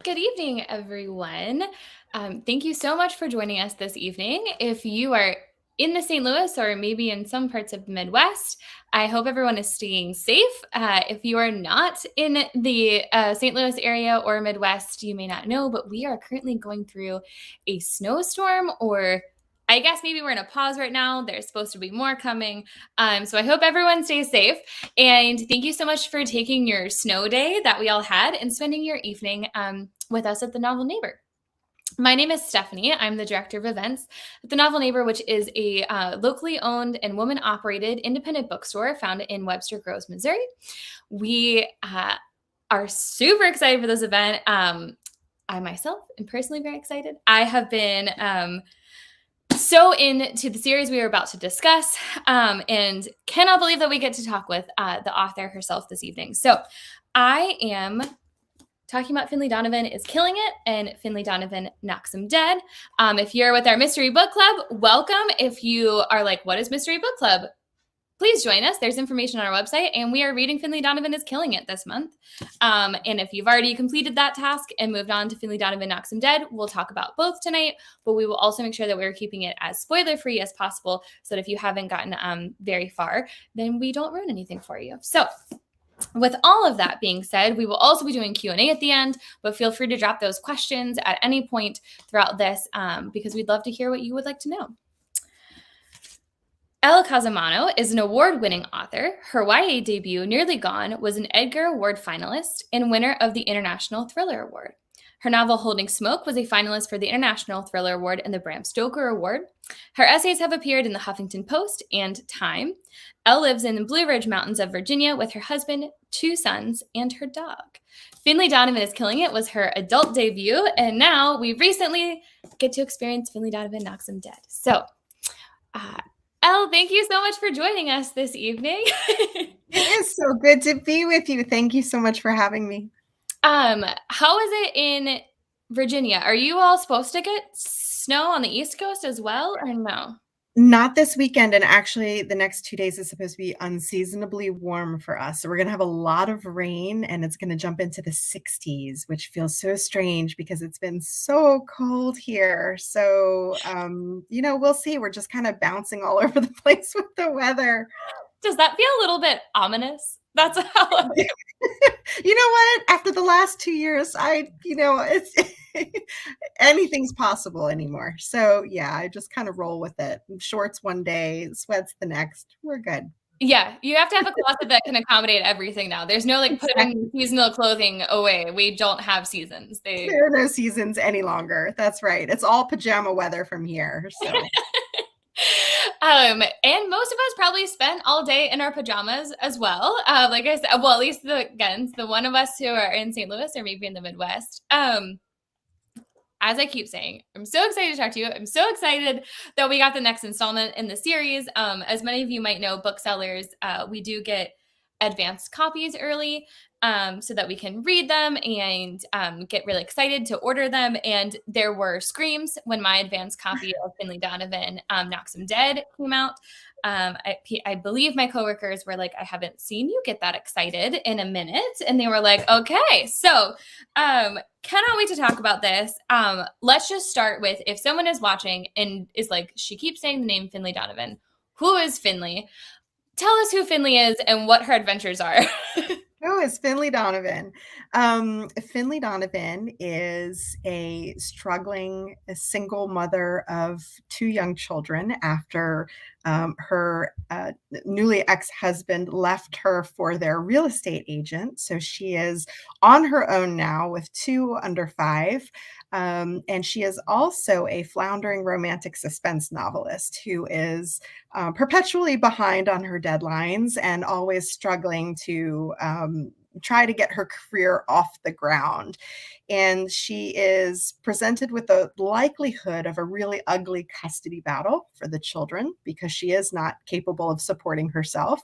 Good evening, everyone. Thank you so much for joining us this evening. If you are in the St. Louis or maybe in some parts of the Midwest, I hope everyone is staying safe. If you are not in the St. Louis area or Midwest, you may not know, but we are currently going through a snowstorm, or I guess maybe we're in a pause right now. There's supposed to be more coming. So I hope everyone stays safe. And thank you so much for taking your snow day that we all had and spending your evening with us at the Novel Neighbor. My name is Stephanie. I'm the director of events at the Novel Neighbor, which is a locally owned and woman operated independent bookstore found in Webster Groves, Missouri. We are super excited for this event. I myself am personally very excited. I have been so into the series we are about to discuss, and cannot believe that we get to talk with the author herself this evening. So I am talking about Finlay Donovan is Killing It, and Finlay Donovan Knocks Him Dead. If you're with our Mystery Book Club, welcome. If you are like, what is Mystery Book Club? Please join us. There's information on our website, and we are reading Finlay Donovan is Killing It this month. And if you've already completed that task and moved on to Finlay Donovan Knocks Him Dead, we'll talk about both tonight, but we will also make sure that we're keeping it as spoiler-free as possible so that if you haven't gotten very far, then we don't ruin anything for you. So with all of that being said, we will also be doing Q&A at the end, but feel free to drop those questions at any point throughout this because we'd love to hear what you would like to know. Elle Cosimano is an award-winning author. Her YA debut, Nearly Gone, was an Edgar-Award finalist and winner of the International Thriller Award. Her novel Holding Smoke was a finalist for the International Thriller Award and the Bram Stoker Award. Her essays have appeared in the Huffington Post and Time. Elle lives in the Blue Ridge Mountains of Virginia with her husband, 2 sons, and her dog. Finlay Donovan is Killing It was her adult debut, and now we recently get to experience Finlay Donovan Knocks Him Dead. So, Elle, thank you so much for joining us this evening. It is so good to be with you. Thank you so much for having me. How is it in Virginia? Are you all supposed to get snow on the East Coast as well, or no? Not this weekend, and actually the next 2 days is supposed to be unseasonably warm for us. So we're going to have a lot of rain, and it's going to jump into the 60s, which feels so strange because it's been so cold here. So, we'll see. We're just kind of bouncing all over the place with the weather. Does that feel a little bit ominous? That's how You know what? After the last 2 years, it's anything's possible anymore. So yeah, I just kind of roll with it. Shorts one day, sweats the next. We're good. Yeah, you have to have a closet that can accommodate everything now. There's no like putting seasonal clothing away. We don't have seasons. There are no seasons any longer. That's right. It's all pajama weather from here. So and most of us probably spent all day in our pajamas as well. Like I said, well, at least the one of us who are in St. Louis or maybe in the Midwest. As I keep saying, I'm so excited to talk to you. I'm so excited that we got the next installment in the series. As many of you might know, booksellers, we do get advanced copies early so that we can read them and get really excited to order them. And there were screams when my advanced copy of Finlay Donovan Knocks Him Dead came out. I believe my coworkers were like, I haven't seen you get that excited in a minute. And they were like, okay, so cannot wait to talk about this. Let's just start with, if someone is watching and is like, she keeps saying the name Finlay Donovan, who is Finlay? Tell us who Finlay is and what her adventures are. Who is Finlay Donovan? Finlay Donovan is a struggling single mother of 2 young children after her newly ex-husband left her for their real estate agent. So she is on her own now with 2 under 5. And she is also a floundering romantic suspense novelist who is perpetually behind on her deadlines and always struggling to try to get her career off the ground. And she is presented with the likelihood of a really ugly custody battle for the children because she is not capable of supporting herself.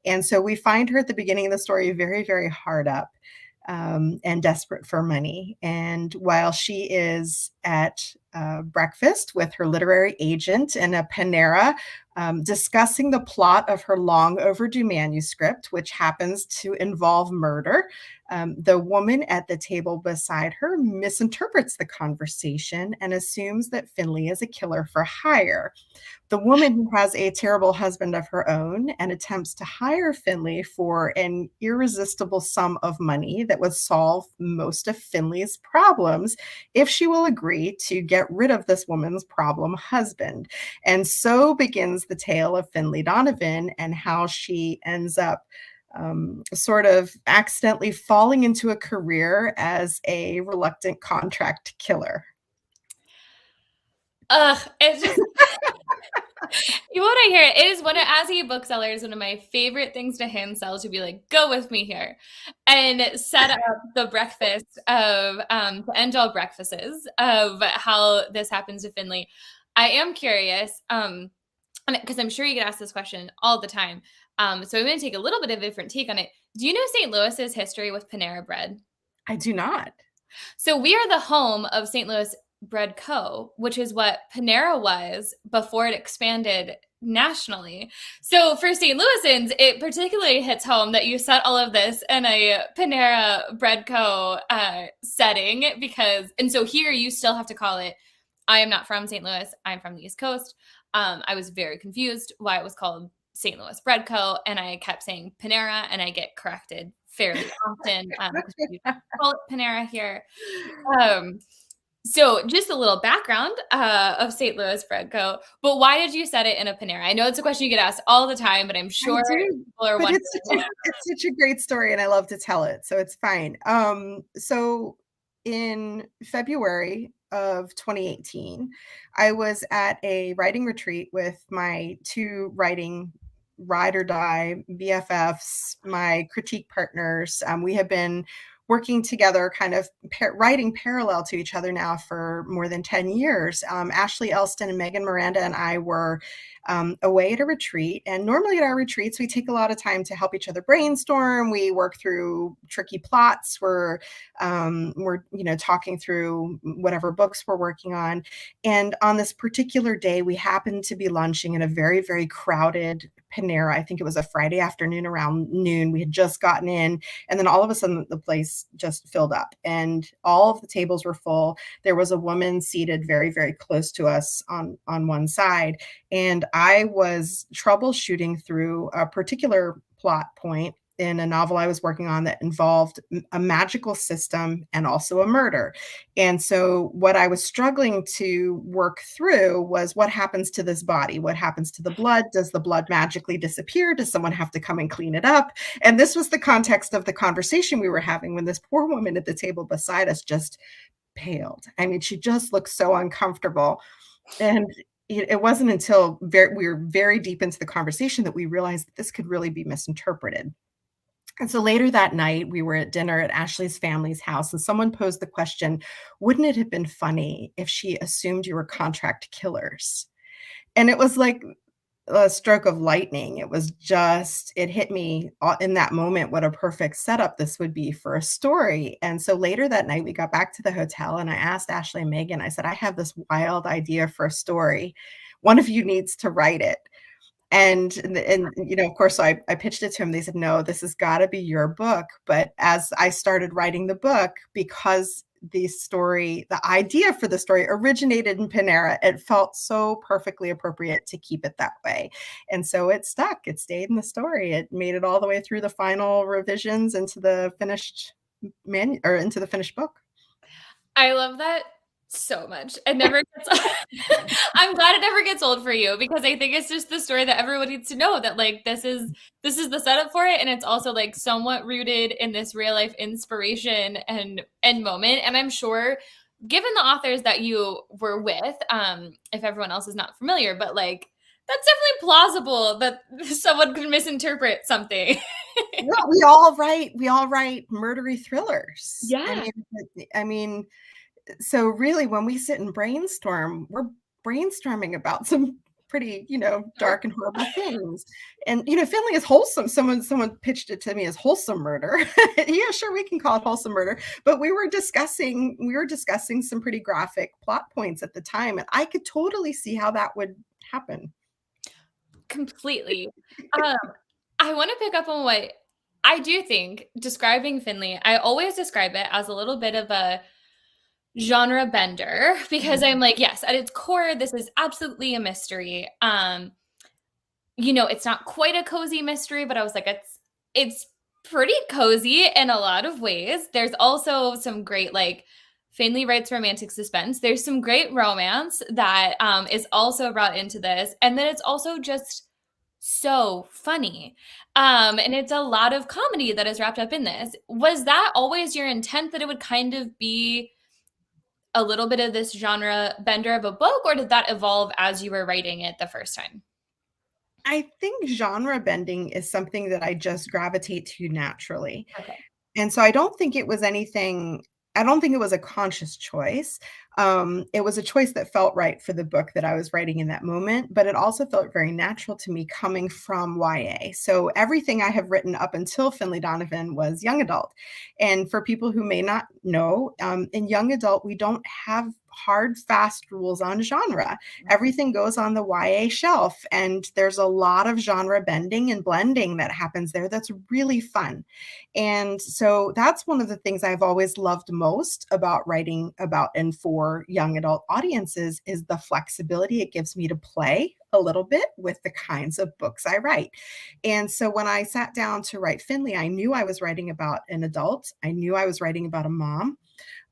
And so we find her at the beginning of the story very, very hard up. And desperate for money. And while she is at breakfast with her literary agent in a Panera, discussing the plot of her long overdue manuscript, which happens to involve murder. The woman at the table beside her misinterprets the conversation and assumes that Finley is a killer for hire. The woman who has a terrible husband of her own and attempts to hire Finley for an irresistible sum of money that would solve most of Finley's problems if she will agree to get rid of this woman's problem husband. And so begins the tale of Finley Donovan and how she ends up sort of accidentally falling into a career as a reluctant contract killer. It's just what I hear, it is as a bookseller, is one of my favorite things to hand sell, to be like, go with me here and set up the breakfast of the end all breakfasts of how this happens to Finley. I am curious, because I'm sure you get asked this question all the time. So I'm going to take a little bit of a different take on it. Do you know St. Louis's history with Panera Bread? I do not. So we are the home of St. Louis Bread Co., which is what Panera was before it expanded nationally. So for St. Louisans, it particularly hits home that you set all of this in a Panera Bread Co. Setting, and so here you still have to call it, I am not from St. Louis, I'm from the East Coast. I was very confused why it was called St. Louis Bread Co., and I kept saying Panera, and I get corrected fairly often because we call it Panera here. So just a little background of St. Louis Bread Co. But why did you set it in a Panera? I know it's a question you get asked all the time, but I'm sure people are wondering. It's such a great story, and I love to tell it, so it's fine. So in February of 2018, I was at a writing retreat with my two writing ride or die BFFs, my critique partners. We have been working together, kind of writing parallel to each other now for more than 10 years. Ashley Elston and Megan Miranda and I were away at a retreat. And normally at our retreats, we take a lot of time to help each other brainstorm. We work through tricky plots. We're talking through whatever books we're working on. And on this particular day, we happened to be lunching in a very, very crowded Panera. I think it was a Friday afternoon around noon. We had just gotten in, and then all of a sudden the place just filled up and all of the tables were full. There was a woman seated very, very close to us on one side. And I was troubleshooting through a particular plot point in a novel I was working on that involved a magical system and also a murder. And so what I was struggling to work through was, what happens to this body? What happens to the blood? Does the blood magically disappear? Does someone have to come and clean it up? And this was the context of the conversation we were having when this poor woman at the table beside us just paled. I mean, she just looked so uncomfortable. And it wasn't until we were very deep into the conversation that we realized that this could really be misinterpreted. And so later that night, we were at dinner at Ashley's family's house, and someone posed the question, wouldn't it have been funny if she assumed you were contract killers? And it was like a stroke of lightning. It hit me in that moment what a perfect setup this would be for a story. And so later that night, we got back to the hotel, and I asked Ashley and Megan, I said, I have this wild idea for a story. One of you needs to write it. And of course, I pitched it to them. They said, no, this has got to be your book. But as I started writing the book, because the idea for the story originated in Panera, it felt so perfectly appropriate to keep it that way. And so it stuck. It stayed in the story. It made it all the way through the final revisions into the finished book. I love that so much. I'm glad it never gets old for you, because I think it's just the story that everyone needs to know, that like this is the setup for it, and it's also like somewhat rooted in this real life inspiration and moment. And I'm sure, given the authors that you were with, if everyone else is not familiar, but like that's definitely plausible that someone could misinterpret something. Well, we all write murdery thrillers. Yeah. I mean, so really, when we sit and brainstorm, we're brainstorming about some pretty, dark and horrible things. And, Finley is wholesome. Someone pitched it to me as wholesome murder. Yeah, sure, we can call it wholesome murder. But we were discussing some pretty graphic plot points at the time. And I could totally see how that would happen. completely. Um, I want to pick up on what I do think describing Finley. I always describe it as a little bit of a genre bender because I'm like, yes, at its core, this is absolutely a mystery. It's not quite a cozy mystery, but I was like, it's pretty cozy in a lot of ways. There's also some great like Finley writes romantic suspense. There's some great romance that is also brought into this, and then it's also just so funny. And it's a lot of comedy that is wrapped up in this. Was that always your intent that it would kind of be a little bit of this genre bender of a book, or did that evolve as you were writing it the first time? I think genre bending is something that I just gravitate to naturally. Okay. And so I don't think it was a conscious choice. It was a choice that felt right for the book that I was writing in that moment, but it also felt very natural to me coming from YA. So everything I have written up until Finley Donovan was young adult. And for people who may not know, in young adult, we don't have hard, fast rules on genre. Everything goes on the YA shelf, and there's a lot of genre bending and blending that happens there that's really fun. And so that's one of the things I've always loved most about writing about and for young adult audiences is the flexibility it gives me to play a little bit with the kinds of books I write. And so when I sat down to write Finley, I knew I was writing about an adult. I knew I was writing about a mom.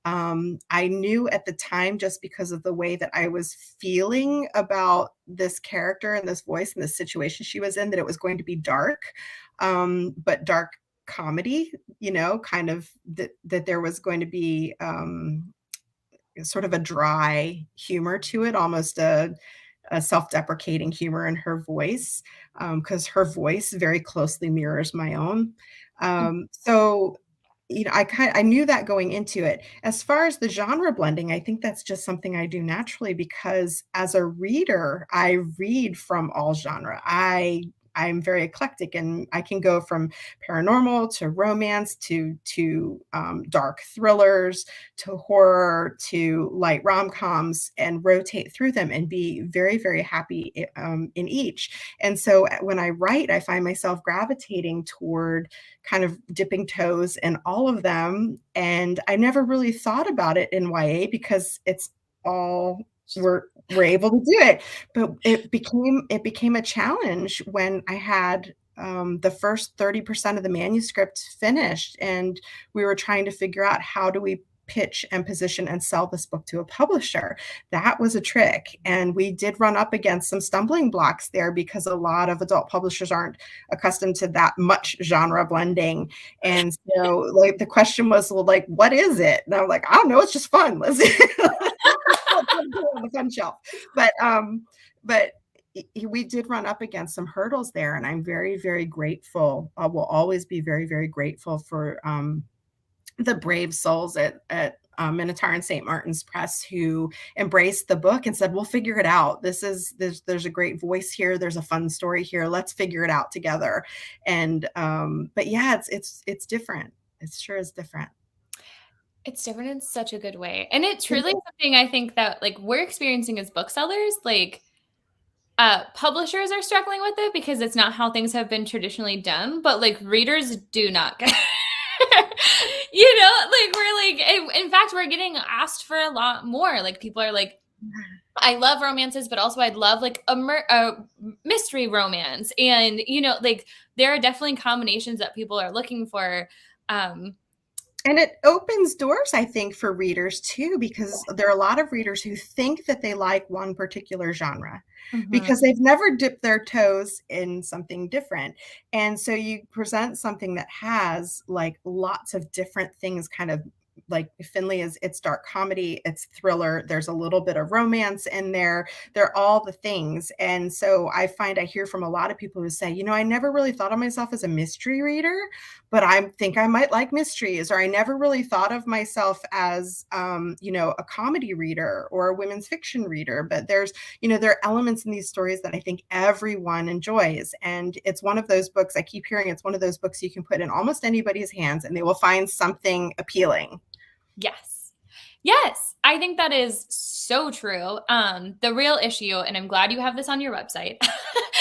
I knew at the time, just because of the way that I was feeling about this character and this voice and the situation she was in, that it was going to be dark, but dark comedy, kind of that there was going to be sort of a dry humor to it, almost a self-deprecating humor in her voice, because her voice very closely mirrors my own. So I knew that going into it. As far as the genre blending, I think that's just something I do naturally because as a reader, I read from all genre. I'm very eclectic, and I can go from paranormal to romance to dark thrillers to horror to light rom-coms and rotate through them and be very, very happy in each. And so when I write, I find myself gravitating toward kind of dipping toes in all of them. And I never really thought about it in YA because it's all we're able to do it. But it became a challenge when I had the first 30% of the manuscript finished, and we were trying to figure out how do we pitch and position and sell this book to a publisher. That was a trick. And we did run up against some stumbling blocks there because a lot of adult publishers aren't accustomed to that much genre blending. And so like the question was, well, like, what is it? And I'm like, I don't know, it's just fun. Let's on the fun shelf. But we did run up against some hurdles there, and I'm very, very grateful. I will always be very, very grateful for the brave souls at Minotaur and St. Martin's Press who embraced the book and said, "We'll figure it out. There's a great voice here. There's a fun story here. Let's figure it out together." And but yeah, it's different. It sure is different. It's different in such a good way. And it truly is something I think that like we're experiencing as booksellers, like publishers are struggling with it because it's not how things have been traditionally done, but like readers do not get like we're like in fact we're getting asked for a lot more. Like people are like, I love romances, but also I'd love like a mystery romance. And like there are definitely combinations that people are looking for. And it opens doors, I think, for readers too, because there are a lot of readers who think that they like one particular genre because they've never dipped their toes in something different. And so you present something that has like lots of different things kind of like Finley it's dark comedy, it's thriller, there's a little bit of romance in there. They're all the things. And so I hear from a lot of people who say, I never really thought of myself as a mystery reader, but I think I might like mysteries, or I never really thought of myself as, a comedy reader or a women's fiction reader. But there are elements in these stories that I think everyone enjoys. And it's one of those books, I keep hearing it's one of those books you can put in almost anybody's hands and they will find something appealing. Yes. Yes, I think that is so true. The real issue, and I'm glad you have this on your website.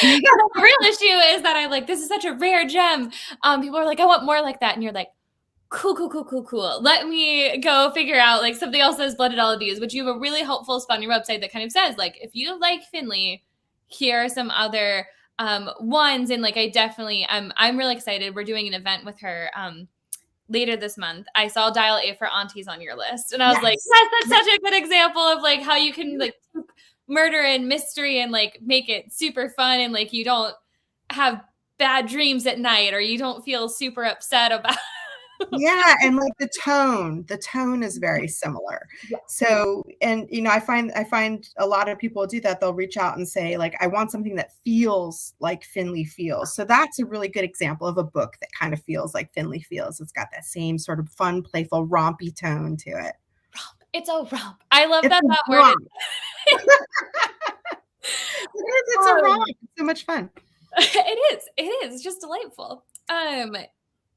The real issue is that I'm like, this is such a rare gem. People are like, I want more like that. And you're like, cool, cool, cool, cool, cool. Let me go figure out like something else that's blended all of these, which you have a really helpful spot on your website that kind of says, like, if you like Finley, here are some other ones. And like, I definitely, I'm really excited. We're doing an event with her later this month. I saw Dial A for Aunties on your list. And I was like, Yes. yes, that's such a good example of like how you can like murder and mystery and like make it super fun and like you don't have bad dreams at night or you don't feel super upset about. Yeah, and like the tone is very similar. Yeah. So, and I find a lot of people do that. They'll reach out and say, like, I want something that feels like Finley feels. So that's a really good example of a book that kind of feels like Finley feels. It's got that same sort of fun, playful, rompy tone to it. It's a romp. I love It's that a that word romp. is. It's a romp. It's so much fun. It is. It is. It's just delightful.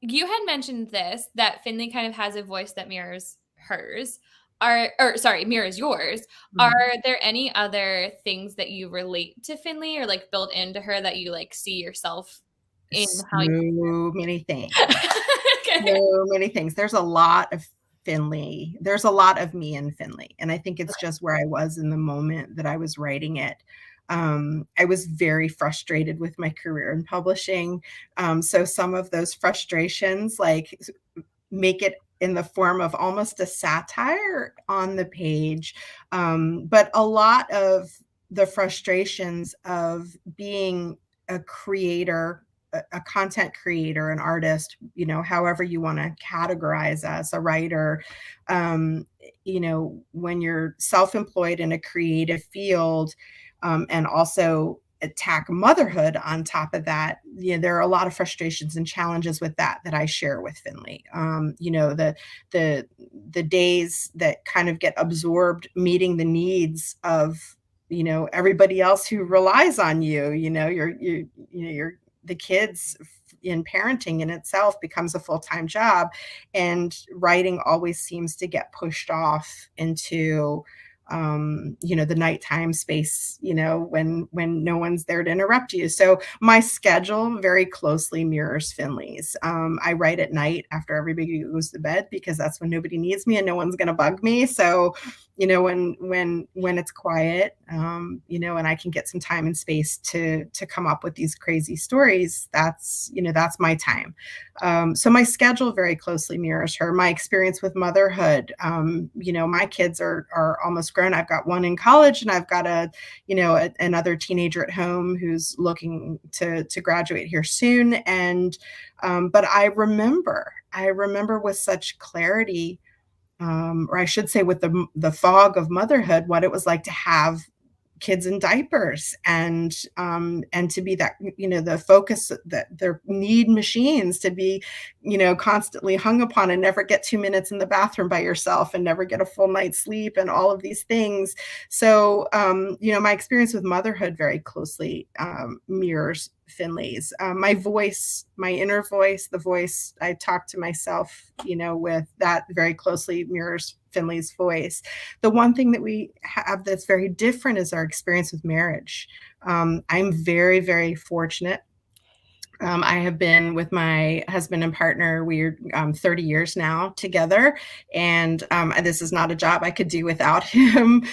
You had mentioned this that Finley kind of has a voice that mirrors hers. Or sorry, mirrors yours. Are Mhm. there any other things that you relate to Finley or like built into her that you like see yourself in how you So many things. Okay. So many things. There's a lot of Finley. There's a lot of me in Finley, and I think it's just where I was in the moment that I was writing it. I was very frustrated with my career in publishing. So some of those frustrations, like, make it in the form of almost a satire on the page. But a lot of the frustrations of being a creator, a content creator, an artist, however you want to categorize us, a writer, um, when you're self-employed in a creative field, and also attack motherhood on top of that, there are a lot of frustrations and challenges with that I share with Finley. The the days that kind of get absorbed meeting the needs of everybody else who relies on you. Your the kids in parenting in itself becomes a full-time job, and writing always seems to get pushed off into the nighttime space, when no one's there to interrupt you. So my schedule very closely mirrors Finley's. I write at night after everybody goes to bed because that's when nobody needs me and no one's going to bug me. So when it's quiet, and I can get some time and space to come up with these crazy stories, that's my time. So my schedule very closely mirrors her. My experience with motherhood, my kids are almost grown. I've got one in college, and I've got another teenager at home who's looking to graduate here soon. And but I remember with such clarity, or I should say, with the fog of motherhood, what it was like to have kids in diapers, and to be that, the focus that their need machines, to be constantly hung upon, and never get 2 minutes in the bathroom by yourself, and never get a full night's sleep, and all of these things. So my experience with motherhood very closely mirrors Finley's. My voice, my inner voice, the voice I talk to myself, with, that very closely mirrors Finley's voice. The one thing that we have that's very different is our experience with marriage. I'm very, very fortunate. I have been with my husband and partner. We're 30 years now together, and this is not a job I could do without him.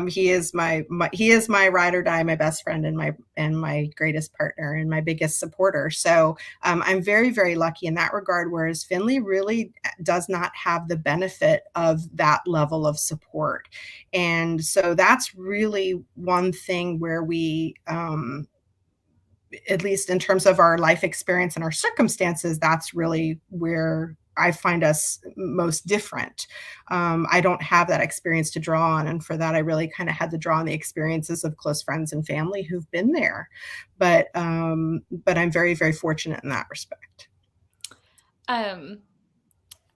He is my ride or die, my best friend, and my greatest partner, and my biggest supporter. So I'm very, very lucky in that regard. Whereas Finley really does not have the benefit of that level of support, and so that's really one thing where we, at least in terms of our life experience and our circumstances, that's really where I find us most different. I don't have that experience to draw on. And for that, I really kind of had to draw on the experiences of close friends and family who've been there. But I'm very, very fortunate in that respect. Um,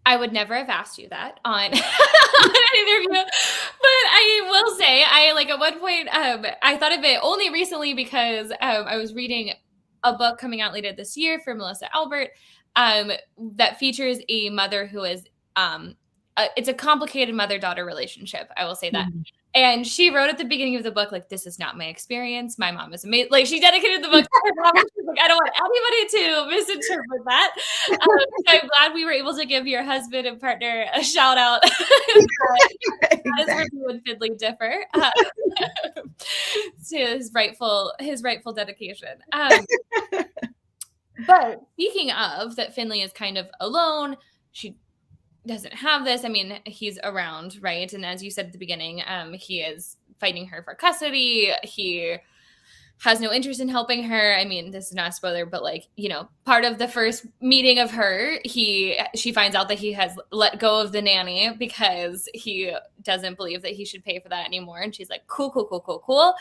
I would never have asked you that on, on an interview, but I will say I like at one point I thought of it only recently because I was reading a book coming out later this year for Melissa Albert that features a mother who is it's a complicated mother-daughter relationship. I will say that. Mhm. And she wrote at the beginning of the book, like, this is not my experience. My mom is amazing. Like, she dedicated the book to her mom. And she's like, I don't want anybody to misinterpret that. So I'm glad we were able to give your husband and partner a shout out. As Exactly. review and Finley differ to his rightful dedication. But speaking of that, Finley is kind of alone. She doesn't have this. I mean, he's around, right? And as you said at the beginning, he is fighting her for custody. He has no interest in helping her. I mean, this is not a spoiler, but like, you know, part of the first meeting of her, she finds out that he has let go of the nanny because he doesn't believe that he should pay for that anymore. And she's like, cool, cool, cool, cool, cool.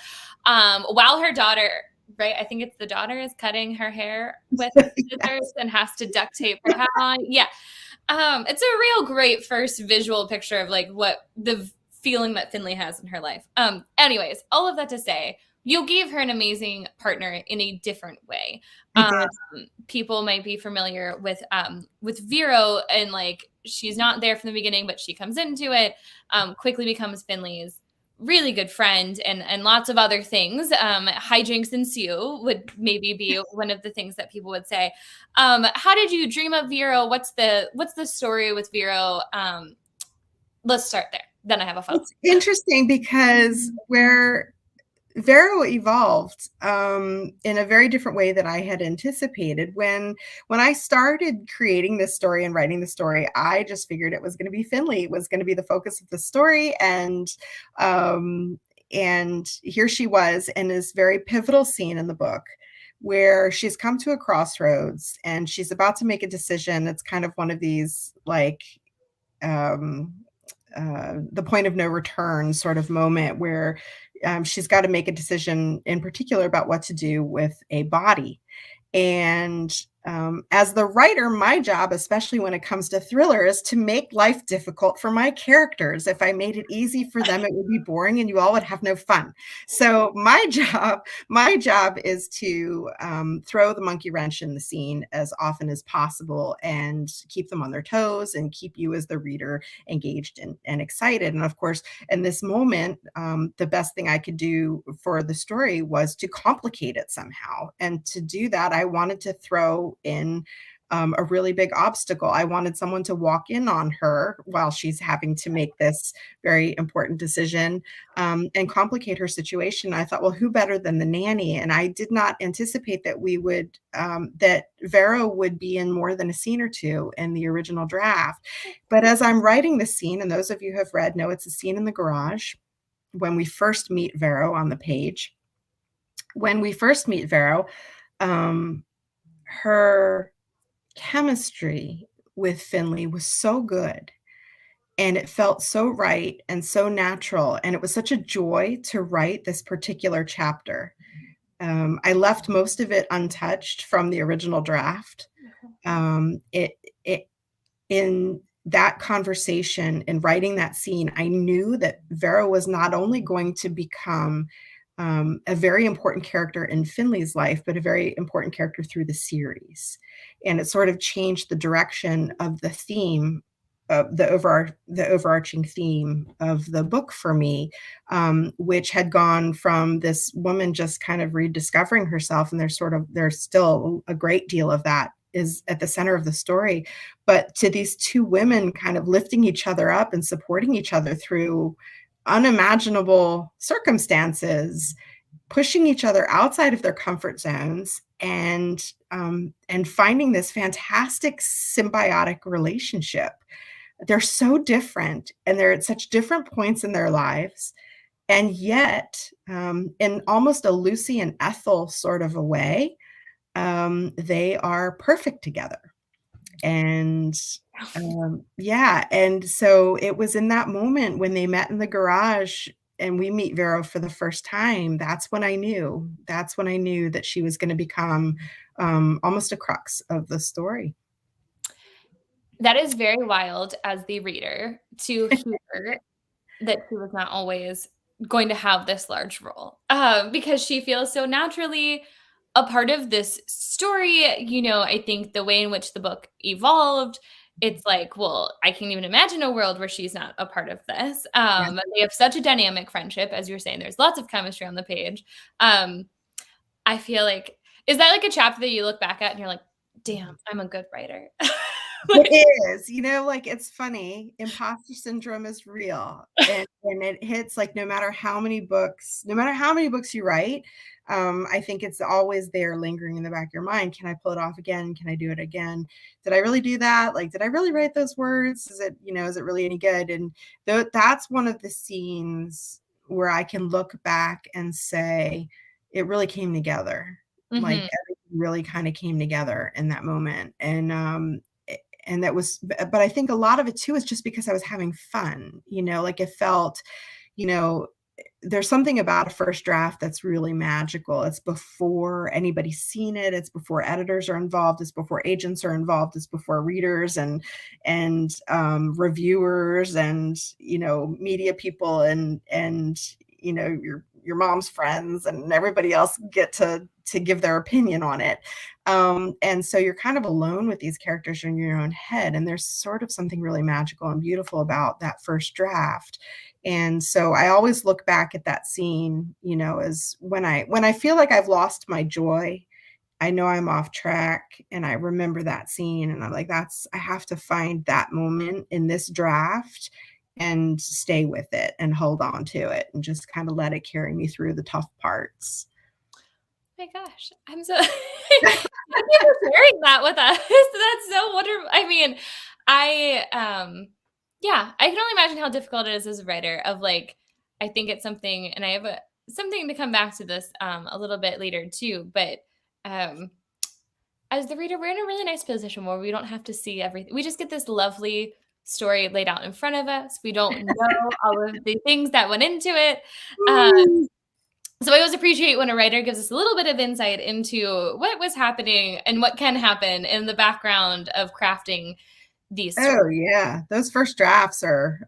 While her daughter, right, I think it's the daughter, is cutting her hair with scissors and has to duct tape her hat on. Yeah. It's a real great first visual picture of like what the feeling that Finley has in her life. Anyways, all of that to say, you gave her an amazing partner in a different way. I did. People might be familiar with Vero, and like she's not there from the beginning, but she comes into it, quickly becomes Finley's really good friend, and lots of other things. Hijinks ensue would maybe be one of the things that people would say. How did you dream of Vero? What's the story with Vero? Let's start there. Then I have a follow-up. It's interesting because where Vero evolved in a very different way than I had anticipated. When I started creating this story and writing the story, I just figured it was going to be Finley was going to be the focus of the story, and here she was in this very pivotal scene in the book where she's come to a crossroads and she's about to make a decision. It's kind of one of these like the point of no return sort of moment where she's got to make a decision in particular about what to do with a body. And as the writer, my job, especially when it comes to thriller, is to make life difficult for my characters. If I made it easy for them, it would be boring and you all would have no fun. So my job is to throw the monkey wrench in the scene as often as possible and keep them on their toes and keep you as the reader engaged and excited. And of course, in this moment, the best thing I could do for the story was to complicate it somehow. And to do that, I wanted to throw in a really big obstacle. I wanted someone to walk in on her while she's having to make this very important decision and complicate her situation. I thought, well, who better than the nanny? And I did not anticipate that that Vero would be in more than a scene or two in the original draft. But as I'm writing the scene, and those of you who have read know it's a scene in the garage when we first meet Vero on the page. When we first meet Vero, her chemistry with Finley was so good and it felt so right and so natural. And it was such a joy to write this particular chapter. I left most of it untouched from the original draft. In that conversation and writing that scene, I knew that Vero was not only going to become a very important character in Finley's life, but a very important character through the series. And it sort of changed the direction of the theme, the overarching theme of the book for me, which had gone from this woman just kind of rediscovering herself, and there's still a great deal of that is at the center of the story, but to these two women kind of lifting each other up and supporting each other through unimaginable circumstances, pushing each other outside of their comfort zones, and finding this fantastic symbiotic relationship. They're so different, and they're at such different points in their lives, and yet, in almost a Lucy and Ethel sort of a way, they are perfect together. And yeah, and so it was in that moment when they met in the garage and we meet Vero for the first time, that's when I knew that she was going to become almost a crux of the story. That is very wild as the reader to hear that she was not always going to have this large role, because she feels so naturally a part of this story. You know, I think the way in which the book evolved, it's like, well, I can't even imagine a world where she's not a part of this. Yeah. They have such a dynamic friendship, as you're saying. There's lots of chemistry on the page. Um, I feel like, is that like a chapter that you look back at and you're like, damn, I'm a good writer? Like, It is, like, it's funny, imposter syndrome is real, and it hits, like, no matter how many books you write, I think it's always there lingering in the back of your mind. Can I pull it off again? Can I do it again? Did I really do that? Like, did I really write those words? Is it really any good? And that's one of the scenes where I can look back and say, it really came together. Like, mhm. everything really kind of came together in that moment. And that was, but I think a lot of it too is just because I was having fun, like it felt, you know there's something about a first draft that's really magical. It's before anybody's seen it, it's before editors are involved, it's before agents are involved, it's before readers and reviewers and media people and your mom's friends and everybody else get to give their opinion on it. And so you're kind of alone with these characters in your own head. And there's sort of something really magical and beautiful about that first draft. And so I always look back at that scene, as when I feel like I've lost my joy, I know I'm off track and I remember that scene and I'm like, I have to find that moment in this draft and stay with it and hold on to it and just kind of let it carry me through the tough parts. My gosh, I'm so thank you for sharing that with us. That's so wonderful. I mean, yeah, I can only imagine how difficult it is as a writer of like, I think it's something, and I have something to come back to this a little bit later too, but um as the reader, we're in a really nice position where we don't have to see everything. We just get this lovely story laid out in front of us. We don't know all of the things that went into it. Uh, so I always appreciate when a writer gives us a little bit of insight into what was happening and what can happen in the background of crafting these stories. Oh yeah, those first drafts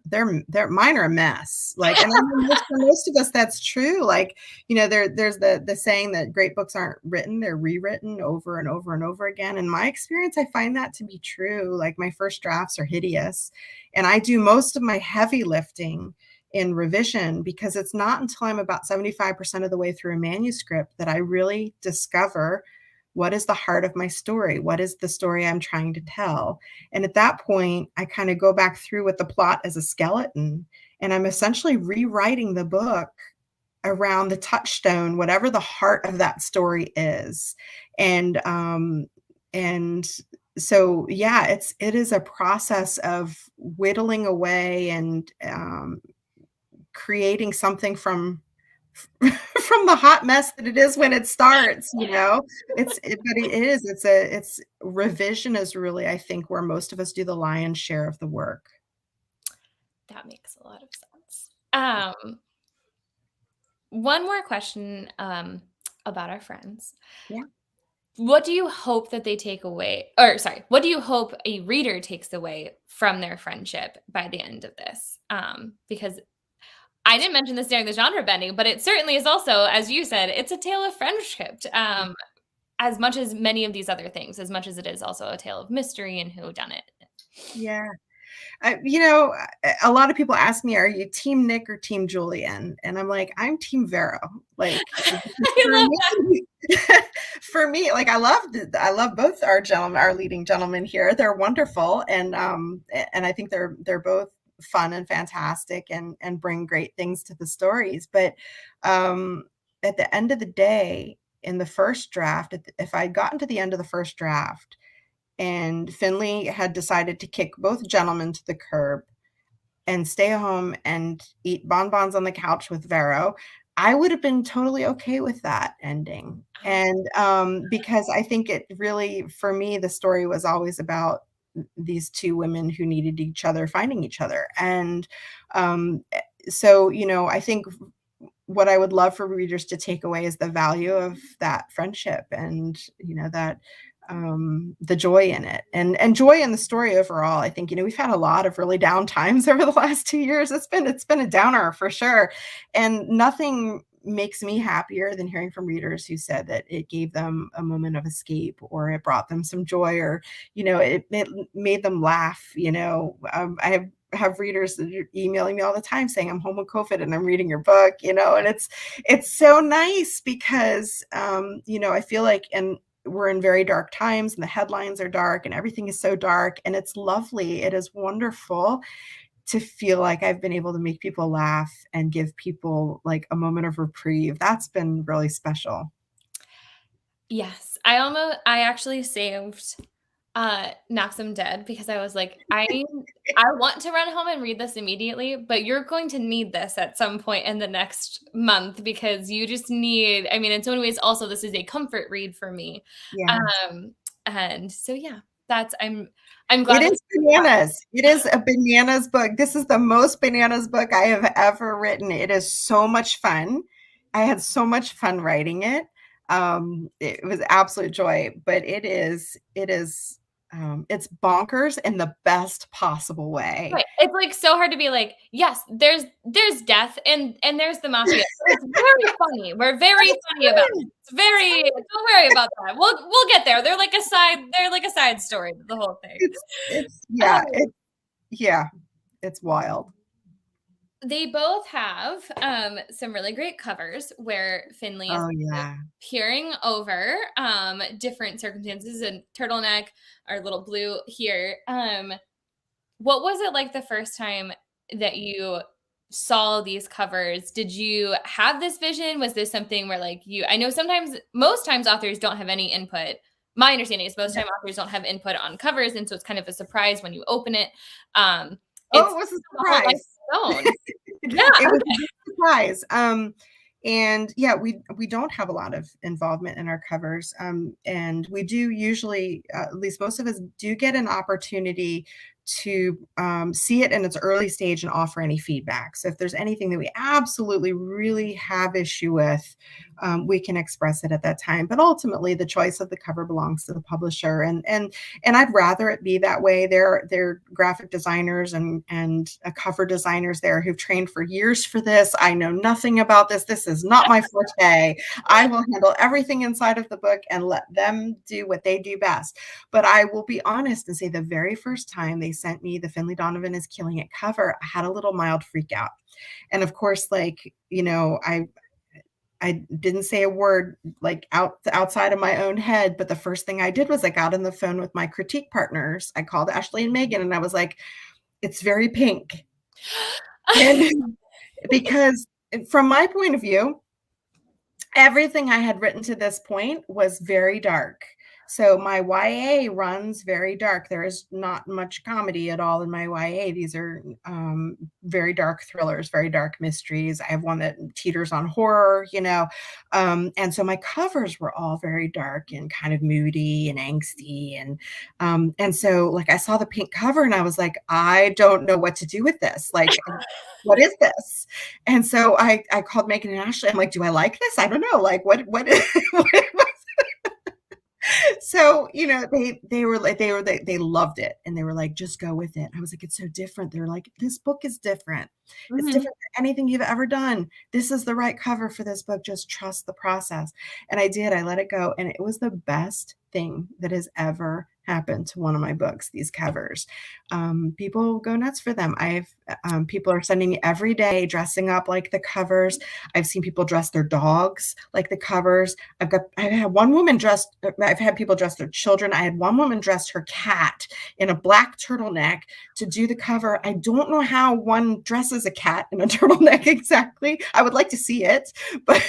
they're mine are a mess. Like, and I mean, for most of us, that's true. Like, there's the saying that great books aren't written; they're rewritten over and over and over again. In my experience, I find that to be true. Like, my first drafts are hideous, and I do most of my heavy lifting in revision because it's not until I'm about 75% of the way through a manuscript that I really discover what is the heart of my story? What is the story I'm trying to tell? And at that point, I kind of go back through with the plot as a skeleton, and I'm essentially rewriting the book around the touchstone, whatever the heart of that story is. And so, yeah, it is a process of whittling away and creating something from the hot mess that it is when it starts. But it's revision is really, I think, where most of us do the lion's share of the work. That makes a lot of sense. One more question about our friends. Yeah. What do you hope that they take away, or sorry, what do you hope a reader takes away from their friendship by the end of this? Because I didn't mention this during the genre bending, but it certainly is also, as you said, it's a tale of friendship, as much as many of these other things, as much as it is also a tale of mystery and whodunit. Yeah. A lot of people ask me, are you team Nick or team Julian? And I'm like, I'm team Vero. Like, I love that. for me, like, I love both our leading gentlemen here. They're wonderful. And I think they're both fun and fantastic and bring great things to the stories. But at the end of the day, in the first draft, if I'd gotten to the end of the first draft and Finley had decided to kick both gentlemen to the curb and stay home and eat bonbons on the couch with Vero, I would have been totally okay with that ending. And because I think it really, for me, the story was always about these two women who needed each other, finding each other. And so, I think what I would love for readers to take away is the value of that friendship and, that the joy in it and joy in the story overall. I think, we've had a lot of really down times over the last 2 years. It's been a downer for sure. And nothing makes me happier than hearing from readers who said that it gave them a moment of escape, or it brought them some joy, or, it made them laugh. I have readers that are emailing me all the time saying, I'm home with COVID and I'm reading your book, and it's so nice because, I feel like, and we're in very dark times and the headlines are dark and everything is so dark, and it's lovely. It is wonderful to feel like I've been able to make people laugh and give people like a moment of reprieve. That's been really special. Yes. I actually saved Knocks 'Em Dead because I was like, I want to run home and read this immediately, but you're going to need this at some point in the next month because you just need, I mean, in so many ways also this is a comfort read for me. Yeah. And so yeah, I'm glad It is bananas. It is a bananas book. This is the most bananas book I have ever written. It is so much fun. I had so much fun writing it. It was absolute joy, but it's bonkers in the best possible way. Right. It's like so hard to be like, yes, there's death and there's the mafia. It's very funny. We're very funny about it. It's very, don't worry about that. We'll get there. They're like a side story to the whole thing. It's wild. They both have some really great covers where Finley is peering over different circumstances, and turtleneck, our little blue here. What was it like the first time that you saw these covers? Did you have this vision? Was this something where like I know most times authors don't have any input. My understanding is most time authors don't have input on covers, and so it's kind of a surprise when you open it. It was a surprise. It was a surprise. And yeah, we don't have a lot of involvement in our covers. And we do usually, at least most of us do get an opportunity to see it in its early stage and offer any feedback. So if there's anything that we absolutely really have issue with, we can express it at that time. But ultimately, the choice of the cover belongs to the publisher, and I'd rather it be that way. There are graphic designers and cover designers there who've trained for years for this. I know nothing about this. This is not my forte. I will handle everything inside of the book and let them do what they do best. But I will be honest and say the very first time they sent me the Finlay Donovan is Killing It cover, I had a little mild freak out. And of course, like, I didn't say a word like outside of my own head, but the first thing I did was I got on the phone with my critique partners. I called Ashley and Megan and I was like, it's very pink. And because from my point of view, everything I had written to this point was very dark. So my YA runs very dark. There is not much comedy at all in my YA. These are very dark thrillers, very dark mysteries. I have one that teeters on horror, and so my covers were all very dark and kind of moody and angsty. And so like I saw the pink cover and I was like, I don't know what to do with this. Like, what is this? And so I called Megan and Ashley. I'm like, do I like this? I don't know. Like, what so, they loved it and they were like, just go with it. I was like, it's so different. They're like, this book is different. Mm-hmm. It's different than anything you've ever done. This is the right cover for this book. Just trust the process. And I did. I let it go. And it was the best thing that has ever happened to one of my books, these covers. People go nuts for them. People are sending me every day dressing up like the covers. I've seen people dress their dogs like the covers. I've had people dress their children. I had one woman dressed her cat in a black turtleneck to do the cover. I don't know how one dresses a cat in a turtleneck exactly. I would like to see it, but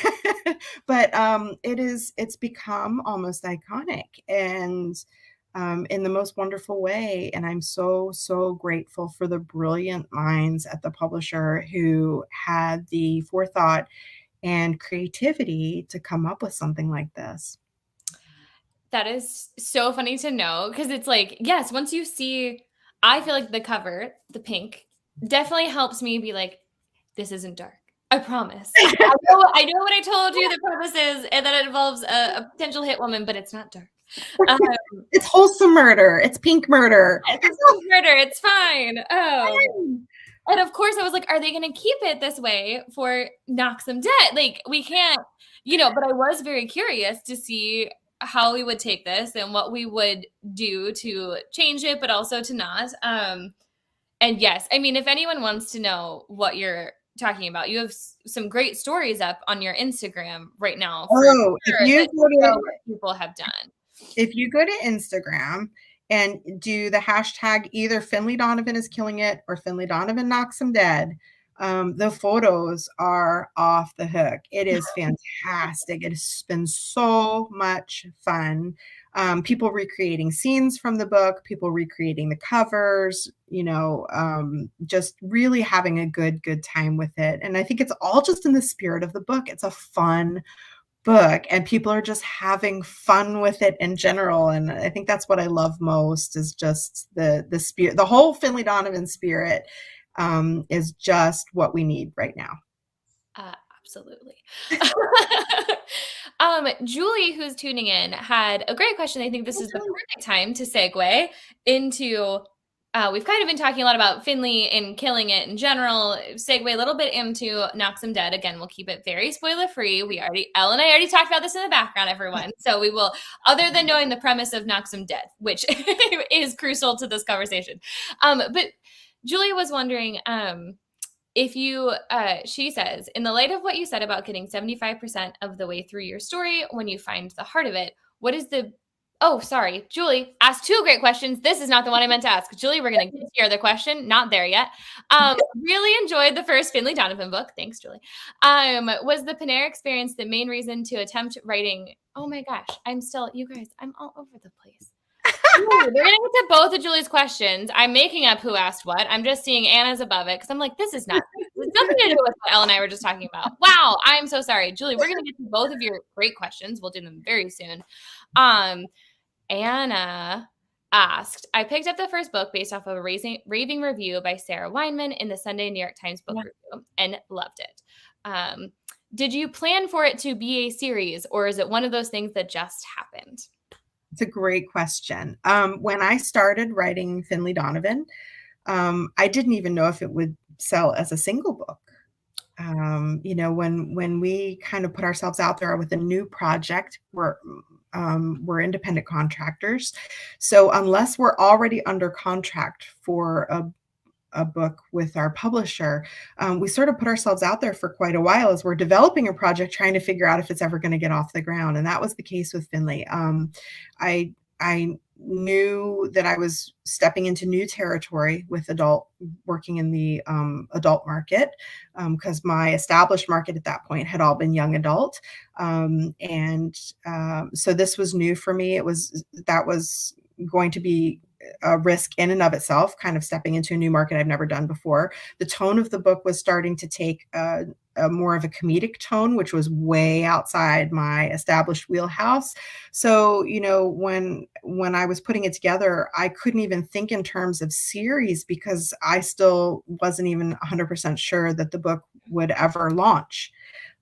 it's become almost iconic and in the most wonderful way. And I'm so, so grateful for the brilliant minds at the publisher who had the forethought and creativity to come up with something like this. That is so funny to know because it's like, yes, once you see, I feel like the cover, the pink, definitely helps me be like, this isn't dark. I promise. I know what I told you the purpose is, and that it involves a potential hit woman, but it's not dark. It's wholesome murder. It's pink murder. It's pink murder. It's fine. Oh. And of course I was like, are they going to keep it this way for Knock Some Dead? Like we can't, but I was very curious to see how we would take this and what we would do to change it, but also to not. And yes, I mean, if anyone wants to know what you're talking about, you have some great stories up on your Instagram right now for Oh, if sure you that go show to what people have done. if you go to Instagram and do the hashtag either Finley Donovan is killing it or Finley Donovan knocks him dead, the photos are off the hook. It is fantastic. It has been so much fun. People recreating scenes from the book, people recreating the covers, just really having a good time with it. And I think it's all just in the spirit of the book. It's a fun book and people are just having fun with it in general, and I think that's what I love most is just the spirit. The whole Finley Donovan spirit is just what we need right now. Absolutely. Julie, who's tuning in, had a great question. I think this is the perfect time to segue into we've kind of been talking a lot about Finley and killing it in general. Segue a little bit into Knock Some Dead. Again, we'll keep it very spoiler free. Elle and I already talked about this in the background, everyone. So we will, other than knowing the premise of Knock Some Dead, which is crucial to this conversation. But Julia was wondering if you, she says, in the light of what you said about getting 75% of the way through your story when you find the heart of it, what is the Oh, sorry. Julie asked two great questions. This is not the one I meant to ask. Julie, we're going to get to your other question. Not there yet. Really enjoyed the first Finley Donovan book. Thanks, Julie. Was the Panera experience the main reason to attempt writing? Oh my gosh. You guys, I'm all over the place. Ooh, we're going to get to both of Julie's questions. I'm making up who asked what. I'm just seeing Anna's above it because I'm like, this is not, it's nothing to do with what Elle and I were just talking about. Wow. I'm so sorry. Julie, we're going to get to both of your great questions. We'll do them very soon. Anna asked, I picked up the first book based off of a raving review by Sarah Weinman in the Sunday New York Times book review and loved it. Did you plan for it to be a series or is it one of those things that just happened? It's a great question. When I started writing Finley Donovan, I didn't even know if it would sell as a single book. When we kind of put ourselves out there with a new project, we're independent contractors. So unless we're already under contract for a book with our publisher, we sort of put ourselves out there for quite a while as we're developing a project, trying to figure out if it's ever going to get off the ground. And that was the case with Finley. I knew that I was stepping into new territory with working in the adult market, because my established market at that point had all been young adult. So this was new for me. That was going to be a risk in and of itself, kind of stepping into a new market I've never done before. The tone of the book was starting to take a more of a comedic tone, which was way outside my established wheelhouse. So, when I was putting it together, I couldn't even think in terms of series because I still wasn't even 100% sure that the book would ever launch.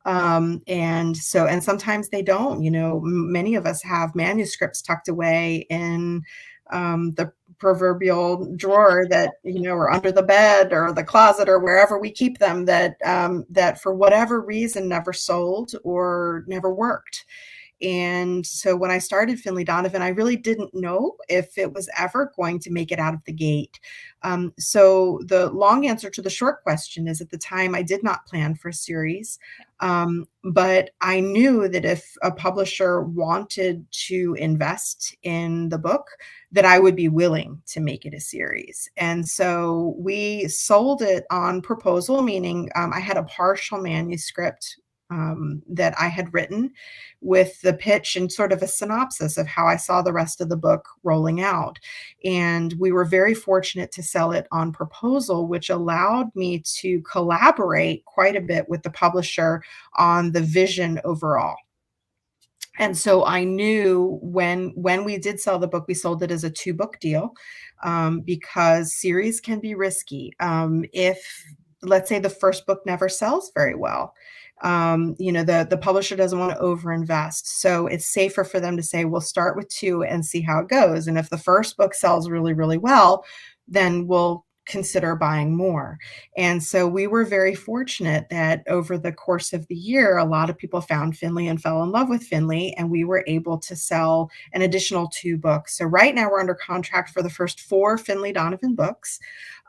And sometimes they don't, many of us have manuscripts tucked away in the proverbial drawer that, or under the bed or the closet or wherever we keep them that for whatever reason never sold or never worked. And so when I started Finley Donovan, I really didn't know if it was ever going to make it out of the gate. So the long answer to the short question is at the time I did not plan for a series. But I knew that if a publisher wanted to invest in the book, that I would be willing to make it a series. And so we sold it on proposal, meaning I had a partial manuscript that I had written with the pitch and sort of a synopsis of how I saw the rest of the book rolling out. And we were very fortunate to sell it on proposal, which allowed me to collaborate quite a bit with the publisher on the vision overall. And so I knew when we did sell the book, we sold it as a 2-book deal, because series can be risky. If, let's say, the first book never sells very well, the publisher doesn't want to overinvest. So it's safer for them to say, we'll start with 2 and see how it goes. And if the first book sells really, really well, then we'll consider buying more. And so we were very fortunate that over the course of the year, a lot of people found Finley and fell in love with Finley, and we were able to sell an additional 2 books. So right now we're under contract for the first 4 Finley Donovan books.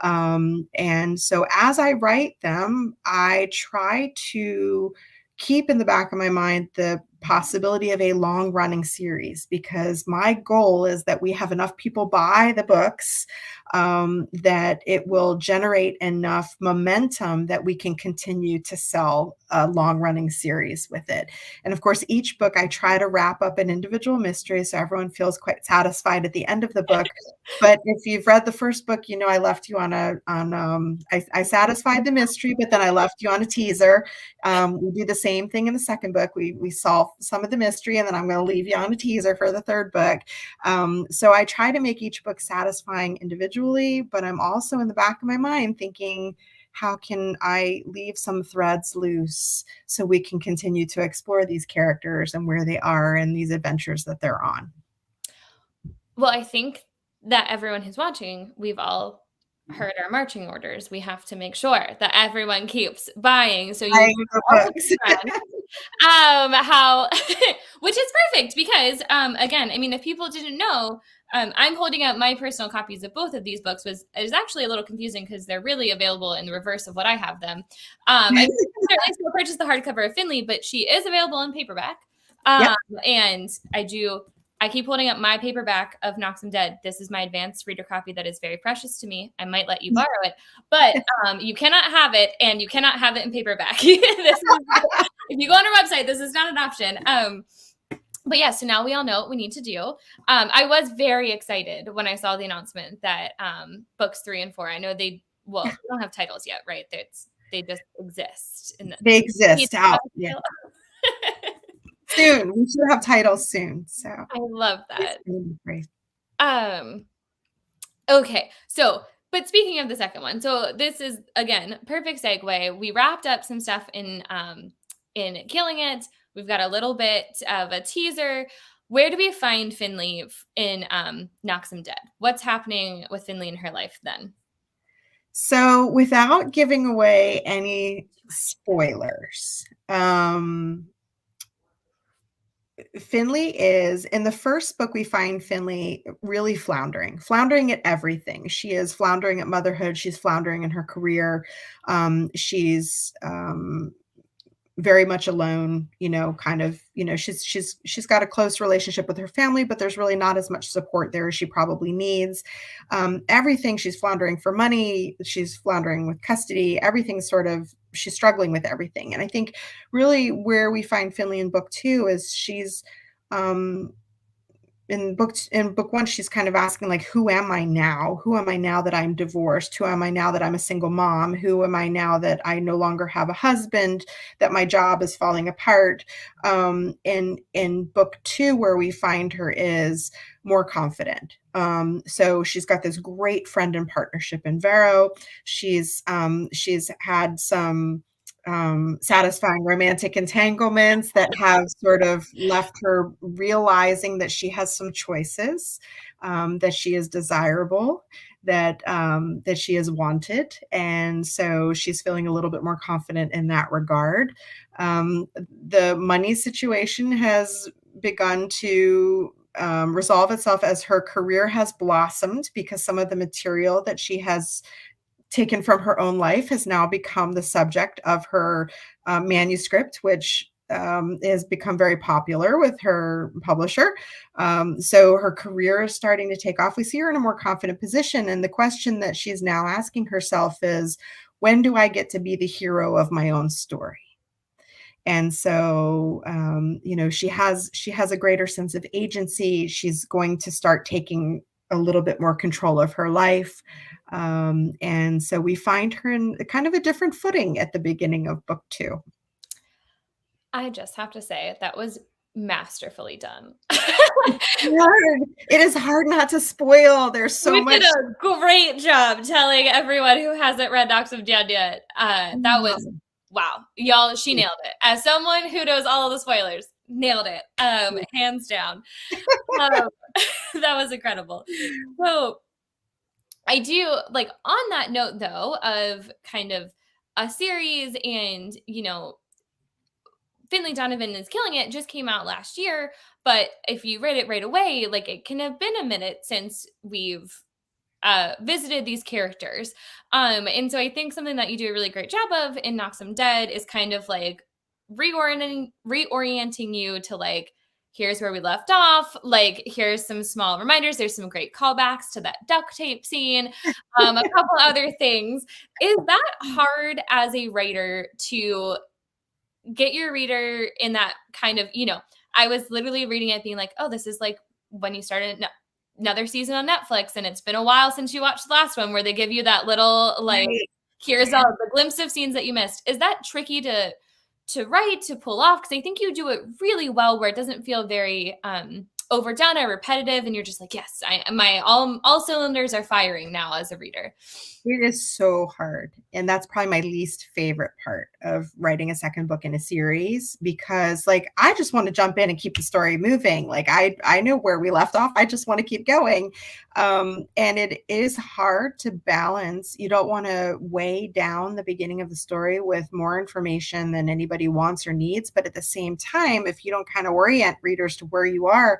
And so as I write them, I try to keep in the back of my mind the possibility of a long running series, because my goal is that we have enough people buy the books that it will generate enough momentum that we can continue to sell a long running series with it. And of course, each book I try to wrap up an individual mystery so everyone feels quite satisfied at the end of the book. But if you've read the first book, you know I left you on I satisfied the mystery, but then I left you on a teaser. We do the same thing in the second book. We solve some of the mystery, and then I'm going to leave you on a teaser for the third book. So I try to make each book satisfying individually, but I'm also in the back of my mind thinking, how can I leave some threads loose so we can continue to explore these characters and where they are and these adventures that they're on? Well, I think that everyone who's watching, we've all heard our marching orders. We have to make sure that everyone keeps buying. So you Buying the books. how which is perfect because again, I mean, if people didn't know, I'm holding up my personal copies of both of these books. Is actually a little confusing because they're really available in the reverse of what I have them. I certainly still purchase the hardcover of Finley, but she is available in paperback. Yep. And I keep holding up my paperback of Knocks 'Em Dead. This is my advanced reader copy that is very precious to me. I might let you borrow it, but you cannot have it, and you cannot have it in paperback. If you go on our website, this is not an option. But yeah, so now we all know what we need to do. I was very excited when I saw the announcement that books 3 and 4, I know they don't have titles yet, right? They just exist. They exist out. Yeah. Soon. We should have titles soon. So I love that. Great. Okay. So, but speaking of the second one, so this is again perfect segue. We wrapped up some stuff in Killing It. We've got a little bit of a teaser. Where do we find Finley in Knocks 'Em Dead? What's happening with Finley in her life then? So, without giving away any spoilers, Finley is in the first book. We find Finley really floundering at everything. She is floundering at motherhood. She's floundering in her career. She's very much alone, kind of, she's got a close relationship with her family, but there's really not as much support there as she probably needs. Everything, she's floundering for money, she's floundering with custody, everything she's struggling with everything. And I think really where we find Finley in book 2 is she's in book 1, she's kind of asking, like, who am I now? Who am I now that I'm divorced? Who am I now that I'm a single mom? Who am I now that I no longer have a husband, that my job is falling apart? In book 2, where we find her is more confident. So she's got this great friend and partnership in Vero. She's had some satisfying romantic entanglements that have sort of left her realizing that she has some choices, that she is desirable, that she is wanted. And so she's feeling a little bit more confident in that regard. The money situation has begun to resolve itself as her career has blossomed, because some of the material that she has taken from her own life has now become the subject of her manuscript, which has become very popular with her publisher. So her career is starting to take off. We see her in a more confident position. And the question that she's now asking herself is, when do I get to be the hero of my own story? And so, she has a greater sense of agency. She's going to start taking a little bit more control of her life. And so we find her in kind of a different footing at the beginning of book 2. I just have to say that was masterfully done. It is hard not to spoil. There's so much. We did a great job telling everyone who hasn't read Knocks 'Em Dead yet. That was wow, y'all. She nailed it. As someone who knows all of the spoilers, nailed it, hands down. That was incredible. So I do like on that note though of kind of a series and, Finlay Donovan is killing it just came out last year, but if you read it right away, like it can have been a minute since we've visited these characters. And so I think something that you do a really great job of in Knocks 'Em Dead is kind of like reorienting you to like, here's where we left off. Like, here's some small reminders. There's some great callbacks to that duct tape scene, a couple other things. Is that hard as a writer to get your reader in that kind of, I was literally reading it being like, oh, this is like when you started another season on Netflix and it's been a while since you watched the last one where they give you that little like, Right. here's all the glimpse of scenes that you missed. Is that tricky to write, to pull off? Because I think you do it really well where it doesn't feel very overdone or repetitive and you're just like, yes, my all cylinders are firing now as a reader. It is so hard. And that's probably my least favorite part of writing a second book in a series because like I just want to jump in and keep the story moving. Like I know where we left off. I just want to keep going. And it is hard to balance. You don't want to weigh down the beginning of the story with more information than anybody wants or needs. But at the same time, if you don't kind of orient readers to where you are,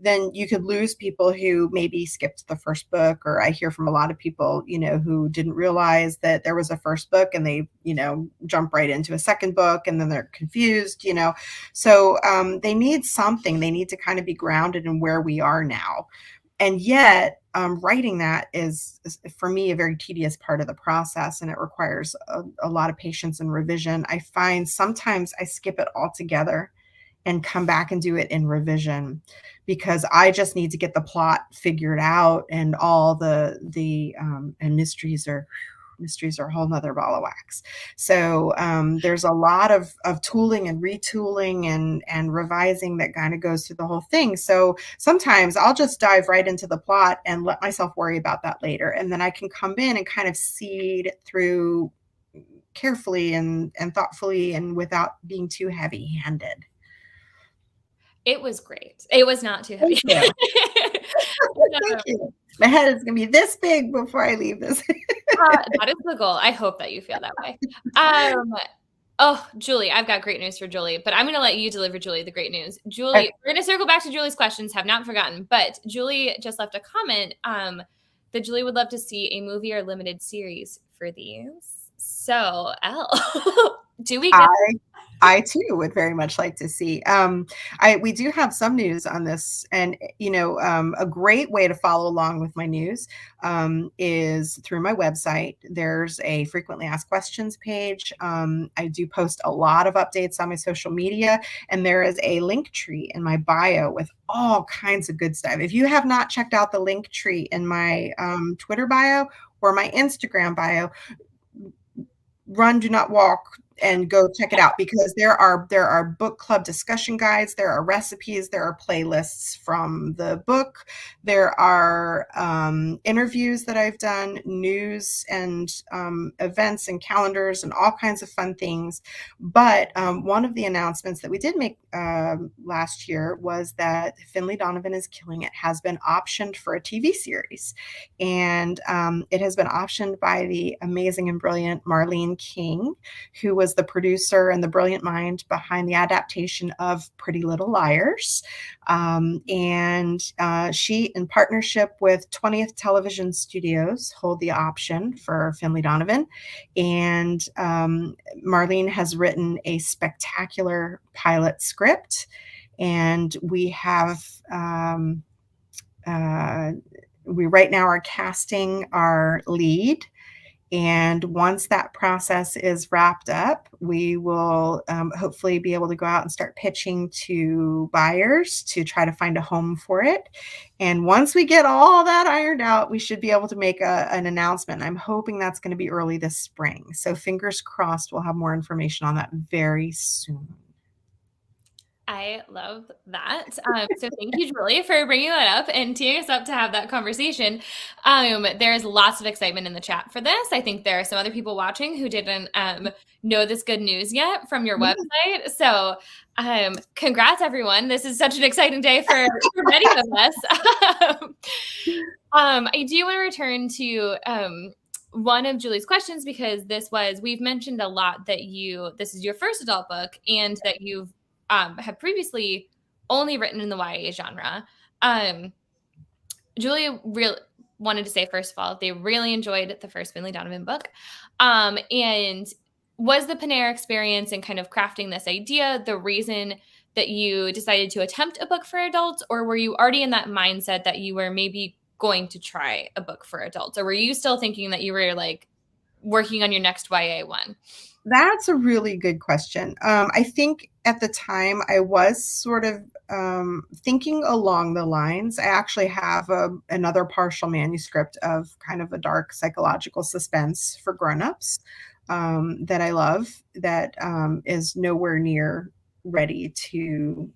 then you could lose people who maybe skipped the first book. Or I hear from a lot of people, who didn't realize that there was a first book and they, jump right into a second book and then they're confused, So they need something. They need to kind of be grounded in where we are now. And yet writing that is for me a very tedious part of the process, and it requires a lot of patience and revision. I find sometimes I skip it altogether and come back and do it in revision because I just need to get the plot figured out, and all the and mysteries are a whole nother ball of wax. So there's a lot of tooling and retooling and revising that kind of goes through the whole thing. So sometimes I'll just dive right into the plot and let myself worry about that later. And then I can come in and kind of seed through carefully and thoughtfully and without being too heavy handed. It was great. It was not too heavy. Thank you. Thank you. My head is going to be this big before I leave this. That is the goal. I hope that you feel that way. Oh, Julie, I've got great news for Julie, but I'm going to let you deliver Julie the great news. Julie, Okay. we're going to circle back to Julie's questions, have not forgotten, but Julie just left a comment that Julie would love to see a movie or limited series for these. So, Elle, do we get I too would very much like to see. We do have some news on this, and a great way to follow along with my news is through my website. There's a frequently asked questions page. I do post a lot of updates on my social media, and there is a link tree in my bio with all kinds of good stuff. If you have not checked out the link tree in my Twitter bio or my Instagram bio, run, do not walk, and go check it out, because there are book club discussion guides, there are recipes, there are playlists from the book, there are interviews that I've done, news and events and calendars and all kinds of fun things. But one of the announcements that we did make last year was that Finlay Donovan is Killing It has been optioned for a TV series, and it has been optioned by the amazing and brilliant Marlene King, who was the producer and the brilliant mind behind the adaptation of Pretty Little Liars. And she, in partnership with 20th Television Studios, hold the option for Finlay Donovan. And Marlene has written a spectacular pilot script. And we have, we right now are casting our lead. And once that process is wrapped up, we will hopefully be able to go out and start pitching to buyers to try to find a home for it. And once we get all that ironed out, we should be able to make an announcement. I'm hoping that's going to be early this spring. So fingers crossed, we'll have more information on that very soon. I love that. So thank you, Julie, for bringing that up and teeing us up to have that conversation. There's lots of excitement in the chat for this. I think there are some other people watching who didn't know this good news yet from your website. So congrats, everyone. This is such an exciting day for many of us. I do want to return to one of Julie's questions, because we've mentioned a lot that this is your first adult book and that you've have previously only written in the YA genre. Julie really wanted to say, first of all, they really enjoyed the first Finlay Donovan book. And was the Panera experience and kind of crafting this idea the reason that you decided to attempt a book for adults, or were you already in that mindset that you were maybe going to try a book for adults, or were you still thinking that you were like working on your next YA one? That's a really good question. I think at the time I was sort of thinking along the lines. I actually have another partial manuscript of kind of a dark psychological suspense for grown-ups that I love, that is nowhere near ready to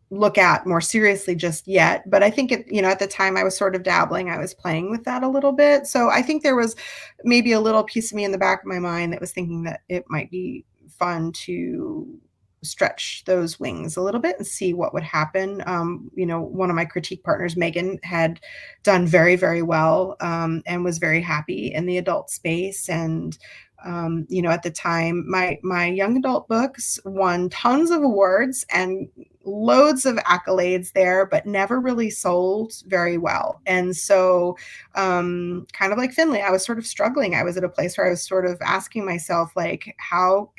look at more seriously just yet. But I think at the time I was sort of dabbling, I was playing with that a little bit. So I think there was maybe a little piece of me in the back of my mind that was thinking that it might be fun to stretch those wings a little bit and see what would happen. One of my critique partners, Megan, had done very, very well and was very happy in the adult space. And at the time, my young adult books won tons of awards and loads of accolades there, but never really sold very well. And so kind of like Finlay, I was sort of struggling. I was at a place where I was sort of asking myself, like, how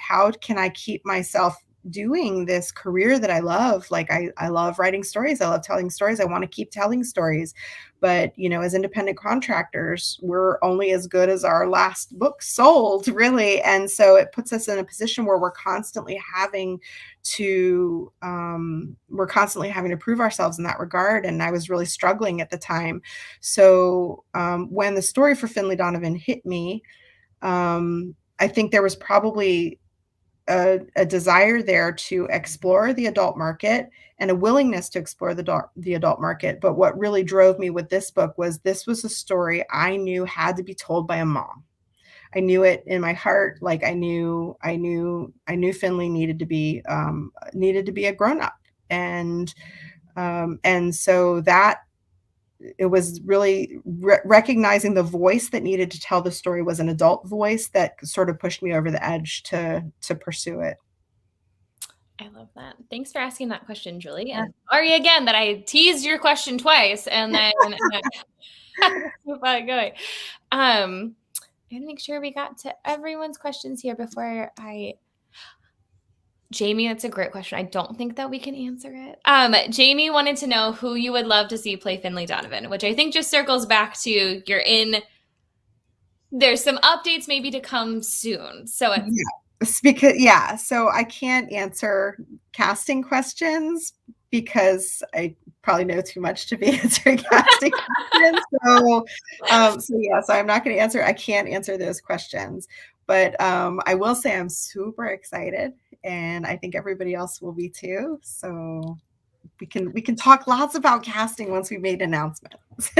can I keep myself doing this career that I love? Like, I love writing stories. I love telling stories. I want to keep telling stories. But, as independent contractors, we're only as good as our last book sold, really. And so it puts us in a position where we're constantly having to prove ourselves in that regard. And I was really struggling at the time. So when the story for Finlay Donovan hit me, I think there was probably a desire there to explore the adult market and a willingness to explore the adult market. But what really drove me with this book was a story I knew had to be told by a mom. I knew it in my heart. Like I knew Finlay needed to be a grown up. And so that it was really recognizing the voice that needed to tell the story was an adult voice that sort of pushed me over the edge to pursue it. I love that. Thanks for asking that question, Julie. And sorry again that I teased your question twice and then keep on going. I'm gonna make sure we got to everyone's questions here before Jamie, that's a great question. I don't think that we can answer it. Jamie wanted to know who you would love to see play Finlay Donovan, which I think just circles back to there's some updates maybe to come soon. So so I can't answer casting questions because I probably know too much to be answering casting questions. So I'm not going to answer. I can't answer those questions, but I will say I'm super excited, and I think everybody else will be too. So we can talk lots about casting once we made announcements.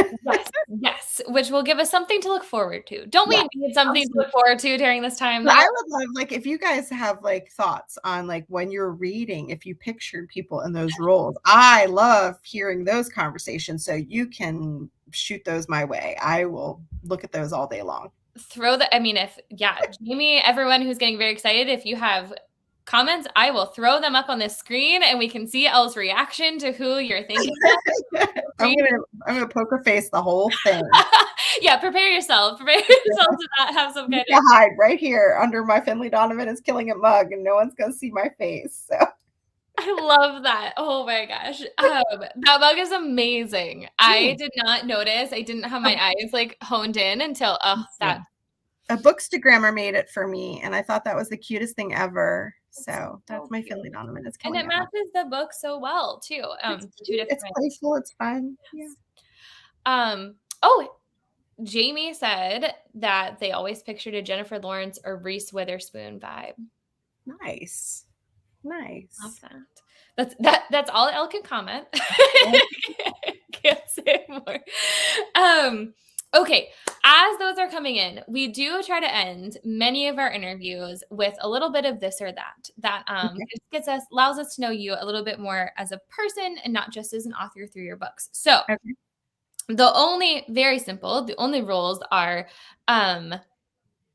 Yes, which will give us something to look forward to. Don't we need something to look forward to during this time, though? I would love, like, if you guys have like thoughts on like when you're reading, if you pictured people in those roles, I love hearing those conversations. So you can shoot those my way. I will look at those all day long. Jamie, everyone who's getting very excited, if you have comments, I will throw them up on the screen and we can see Elle's reaction to who you're thinking of. I'm gonna poker face the whole thing. Prepare yourself. Prepare yourself to not have some kind of hide right here under my Finlay Donovan is killing a mug, and no one's gonna see my face. So I love that. Oh my gosh. That mug is amazing. I did not notice. I didn't have my eyes like honed in until that. A bookstagrammer made it for me, and I thought that was the cutest thing ever. So that's my Finlay Donovan. And it matches the book so well too. It's playful. It's fun. Yeah. Jamie said that they always pictured a Jennifer Lawrence or Reese Witherspoon vibe. Nice. Nice. Love that. That's all Elle can comment. Can't say more. Okay, as those are coming in, we do try to end many of our interviews with a little bit of this or that Okay. allows us to know you a little bit more as a person and not just as an author through your books. So Okay. the only rules are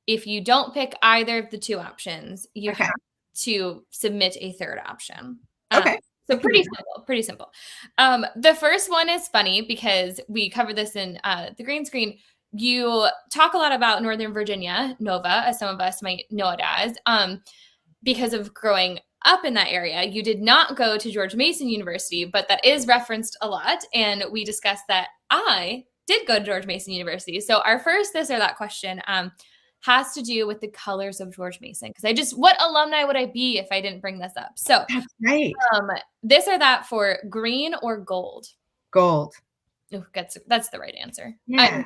if you don't pick either of the two options, you have Okay. to submit a third option. Um, Okay. I so can do pretty that. simple, pretty simple. The first one is funny because we covered this in the green screen. You talk a lot about Northern Virginia, Nova, as some of us might know it as, because of growing up in that area. You did not go to George Mason University, but that is referenced a lot. And we discussed that I did go to George Mason University. So our first this or that question has to do with the colors of George Mason. Because what alumni would I be if I didn't bring this up? So That's great. this or that for green or gold. Gold. Ooh, that's the right answer. Yeah.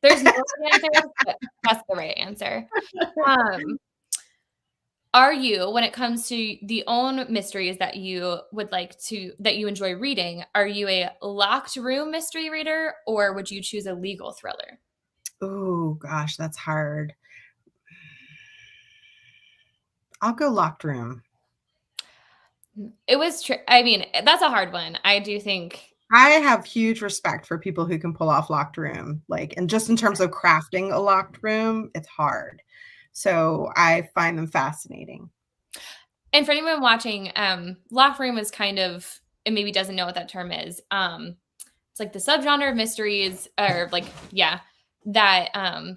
There's no right answer, but that's the right answer. Are you, when it comes to the own mysteries that you that you enjoy reading, are you a locked room mystery reader or would you choose a legal thriller? Oh gosh, that's hard. I'll go locked room. I mean, that's a hard one. I do think. I have huge respect for people who can pull off locked room. And just in terms of crafting a locked room, it's hard. So I find them fascinating. And for anyone watching, locked room is kind of, and maybe doesn't know what that term is. It's like the subgenre of mysteries, or that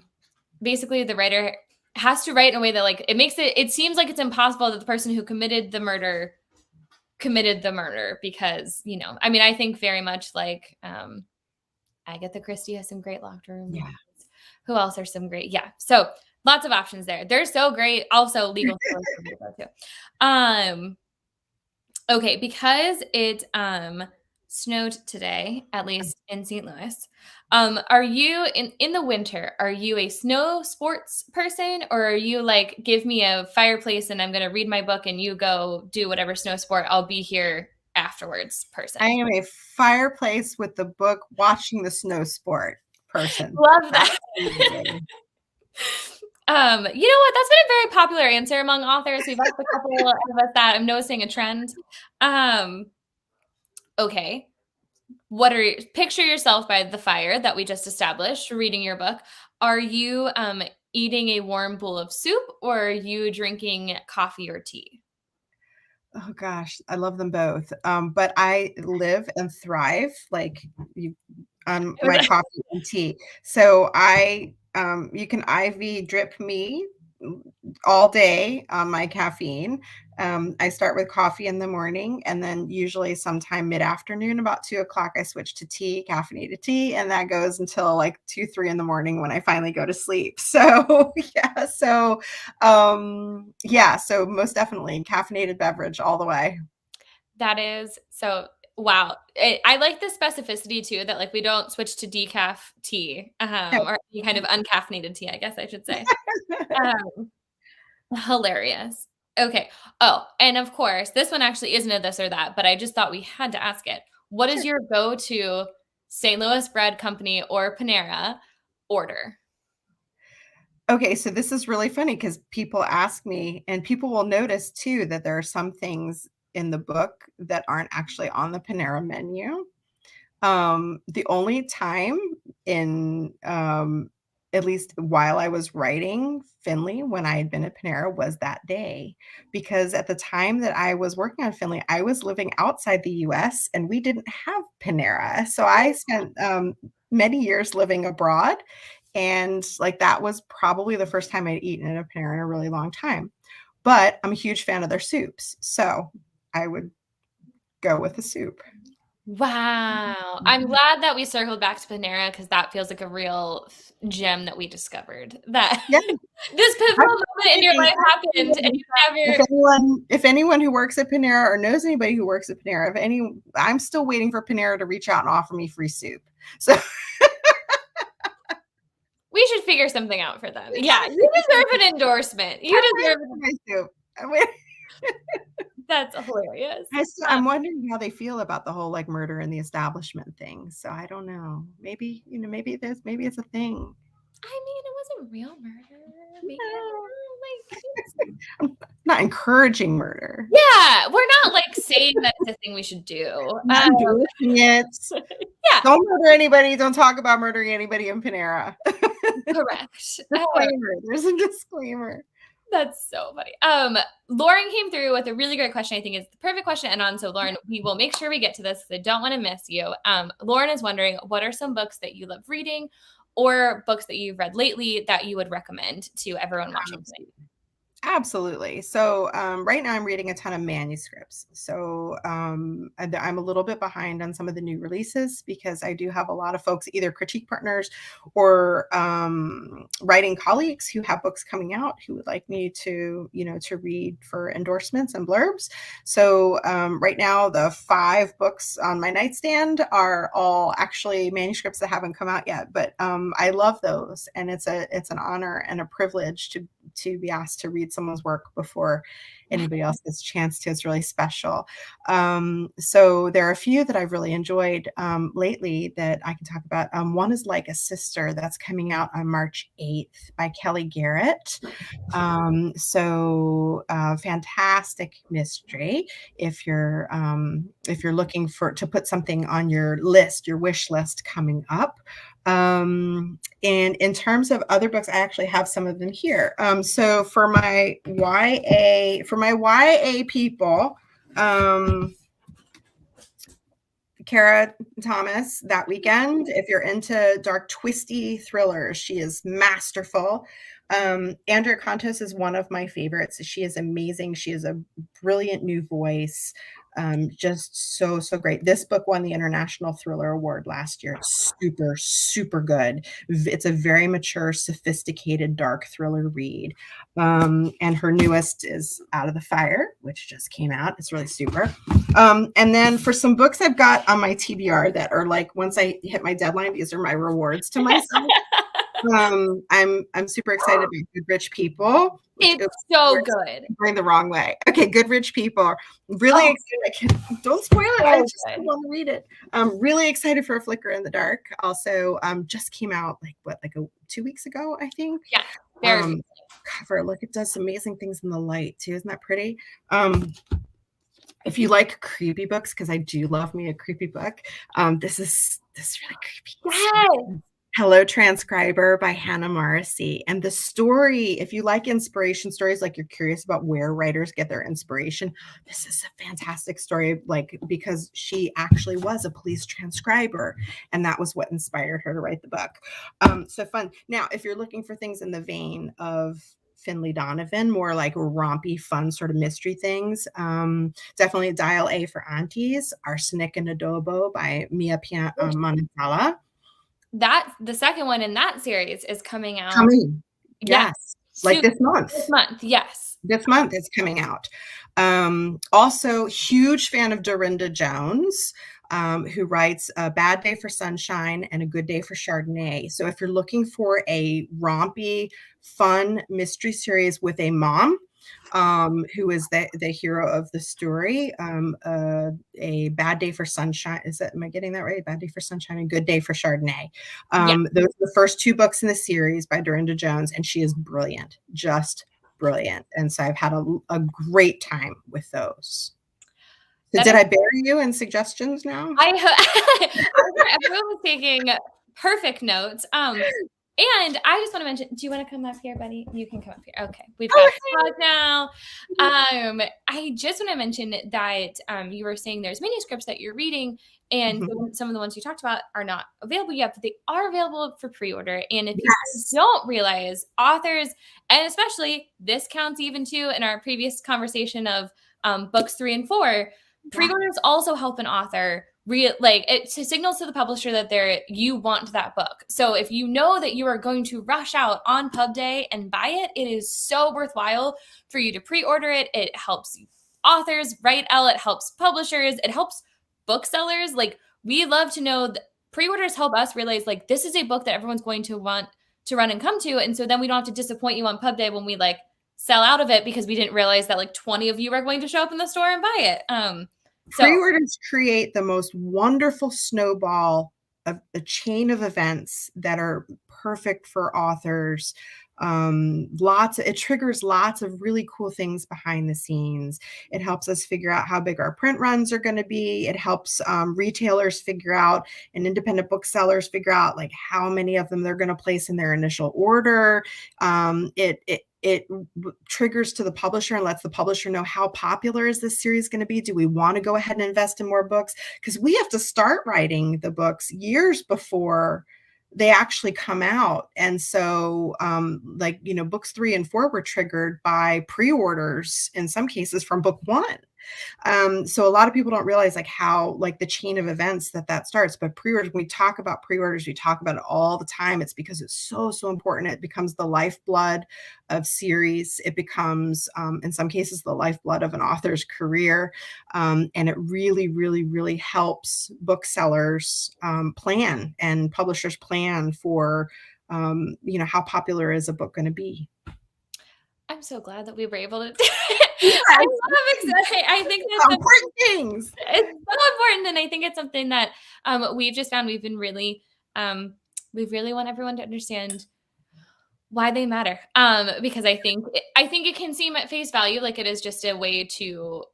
basically the writer has to write in a way that it seems like it's impossible that the person who committed the murder because, I mean, I think very much like Agatha Christie has some great locked room. Yeah. Who else are some great? Yeah. So lots of options there. They're so great. Also legal too. Okay, because it snowed today, at least in St. Louis. Are you in the winter, are you a snow sports person or are you like, give me a fireplace and I'm going to read my book and you go do whatever snow sport, I'll be here afterwards person? I am a fireplace with the book, watching the snow sport person. Love that. Absolutely. You know what? That's been a very popular answer among authors. We've asked a couple of us that. I'm noticing a trend. Okay. Picture yourself by the fire that we just established, reading your book. Are you eating a warm bowl of soup or are you drinking coffee or tea? Oh gosh, I love them both. But I live and thrive on my coffee and tea. So you can IV drip me all day on my caffeine. I start with coffee in the morning, and then usually sometime mid-afternoon, about 2 o'clock, I switch to tea, caffeinated tea, and that goes until like 2, 3 in the morning when I finally go to sleep. So so most definitely caffeinated beverage all the way. That is so. Wow. I like the specificity too, that we don't switch to decaf tea, or any kind of uncaffeinated tea, I guess I should say. Hilarious. Okay. Oh, and of course, this one actually isn't a this or that, but I just thought we had to ask it. What is your go-to St. Louis Bread Company or Panera order? Okay, so this is really funny because people ask me, and people will notice too that there are some things in the book that aren't actually on the Panera menu. The only time at least while I was writing Finley, when I had been at Panera, was that day. Because at the time that I was working on Finley, I was living outside the US and we didn't have Panera. So I spent many years living abroad. And that was probably the first time I'd eaten at a Panera in a really long time. But I'm a huge fan of their soups. So I would go with the soup. Wow. I'm glad that we circled back to Panera because that feels like a real gem that we discovered. That Yeah. this pivotal moment in your life happened and you never. If anyone who works at Panera or knows anybody who works at Panera, I'm still waiting for Panera to reach out and offer me free soup. So we should figure something out for them. Yeah, you deserve an endorsement. You deserve my soup. That's hilarious. I'm wondering how they feel about the whole like murder in the establishment thing. So I don't know. Maybe, maybe it's a thing. I mean, it wasn't real murder. Maybe, No. like, I'm not encouraging murder. yeah, we're not like saying that it's a thing we should do. Not endorsing it. Yeah, Don't murder anybody. Don't talk about murdering anybody in Panera. correct. Disclaimer. There's a disclaimer. That's so funny. Lauren came through with a really great question. I think it's the perfect question. And on, so Lauren, we will make sure we get to this. I don't want to miss you. Lauren is wondering, what are some books that you love reading or books that you've read lately that you would recommend to everyone watching tonight? Absolutely. So right now I'm reading a ton of manuscripts. So I'm a little bit behind on some of the new releases because I do have a lot of folks, either critique partners or writing colleagues who have books coming out who would like me to, to read for endorsements and blurbs. So right now the 5 books on my nightstand are all actually manuscripts that haven't come out yet, but I love those, and it's an honor and a privilege to be asked to read someone's work before anybody else gets a chance to. It's really special. So there are a few that I've really enjoyed lately that I can talk about. One is Like a Sister, that's coming out on March 8th by Kelly Garrett. Fantastic mystery. If you're looking to put something on your list, your wish list coming up. And in terms of other books, I actually have some of them here. So for my YA people, Kara Thomas, That Weekend. If you're into dark, twisty thrillers, she is masterful. Andrea Contos is one of my favorites. She is amazing. She is a brilliant new voice. Just so great. This book won the International Thriller Award last year. It's super, super good. It's a very mature, sophisticated, dark thriller read. And her newest is Out of the Fire, which just came out. It's really super. And then for some books I've got on my TBR that are like, once I hit my deadline, these are my rewards to myself. I'm super excited about Good Rich People. It's so good. Going the wrong way. Okay, Good Rich People. Really excited. Don't spoil it. I just want to read it. I'm really excited for A Flicker in the Dark. Also, just came out like 2 weeks ago, I think. Yeah. Very cover. Look, it does amazing things in the light too. Isn't that pretty? If you like creepy books, because I do love me a creepy book, this is really creepy. Yes. Hello, Transcriber by Hannah Morrissey. And the story, if you like inspiration stories, like you're curious about where writers get their inspiration, this is a fantastic story, like because she actually was a police transcriber, and that was what inspired her to write the book. So fun. Now, if you're looking for things in the vein of Finlay Donovan, more like rompy, fun sort of mystery things, definitely Dial A for Aunties, Arsenic and Adobo by Mia Manatala. That the second one in that series is coming out. Yes. Like this month. Yes. This month it's coming out. Also, huge fan of Dorinda Jones, who writes A Bad Day for Sunshine and A Good Day for Chardonnay. So if you're looking for a rompy, fun mystery series with a mom, who is the hero of the story, A Bad Day for Sunshine. Am I getting that right? A Bad Day for Sunshine and Good Day for Chardonnay. Those are the first 2 books in the series by Dorinda Jones, and she is brilliant, just brilliant. And so I've had a great time with those. So did I bury you in suggestions now? Everyone was taking perfect notes. And I just want to mention, do you want to come up here, buddy? You can come up here. Okay. We've got a talk now. I just want to mention that you were saying there's manuscripts that you're reading, and some of the ones you talked about are not available yet, but they are available for pre-order. And if you don't realize, authors, and especially this counts even too in our previous conversation of books 3 and 4, pre-orders also help an author it signals to the publisher that you want that book. So if you know that you are going to rush out on pub day and buy it, it is so worthwhile for you to pre-order it. It helps authors, right, Elle? It helps publishers. It helps booksellers. Like, we love to know that pre-orders help us realize, like, this is a book that everyone's going to want to run and come to. And so then we don't have to disappoint you on pub day when we sell out of it because we didn't realize that like 20 of you are going to show up in the store and buy it. So Pre-orders create the most wonderful snowball of a chain of events that are perfect for authors. It triggers lots of really cool things behind the scenes. It helps us figure out how big our print runs are going to be. It helps retailers figure out, and independent booksellers figure out like how many of them they're going to place in their initial order. It triggers to the publisher and lets the publisher know how popular is this series going to be. Do we want to go ahead and invest in more books? Because we have to start writing the books years before they actually come out. And so books 3 and 4 were triggered by pre-orders in some cases from book 1. So a lot of people don't realize like how like the chain of events that starts. But pre-orders, when we talk about pre-orders, we talk about it all the time. It's because it's so important. It becomes the lifeblood of series. It becomes in some cases the lifeblood of an author's career, and it really helps booksellers plan and publishers plan for how popular is a book going to be. I'm so glad that we were able to. Yes. I think that's important things. It's so important, and I think it's something that we've just found. We've been really, we really want everyone to understand why they matter. Because I think it can seem at face value like it is just a way to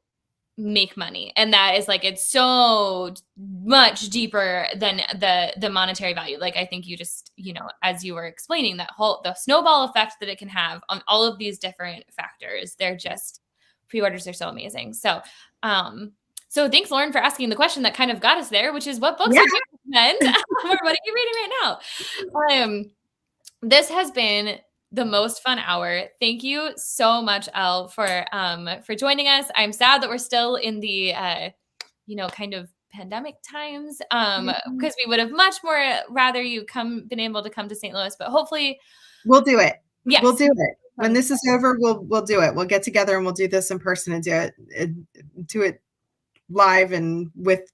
make money, and that is like it's so much deeper than the monetary value. Like I think you just, as you were explaining, the snowball effect that it can have on all of these different factors, they're just, pre-orders are so amazing. So thanks, Lauren, for asking the question that kind of got us there, which is what books would you recommend? Or what are you reading right now? This has been the most fun hour. Thank you so much, Elle, for joining us. I'm sad that we're still in the kind of pandemic times, because we would have much more rather you been able to come to St. Louis, but hopefully we'll do it. Yes. We'll do it. When this is over, we'll do it. We'll get together and we'll do this in person and do it live and with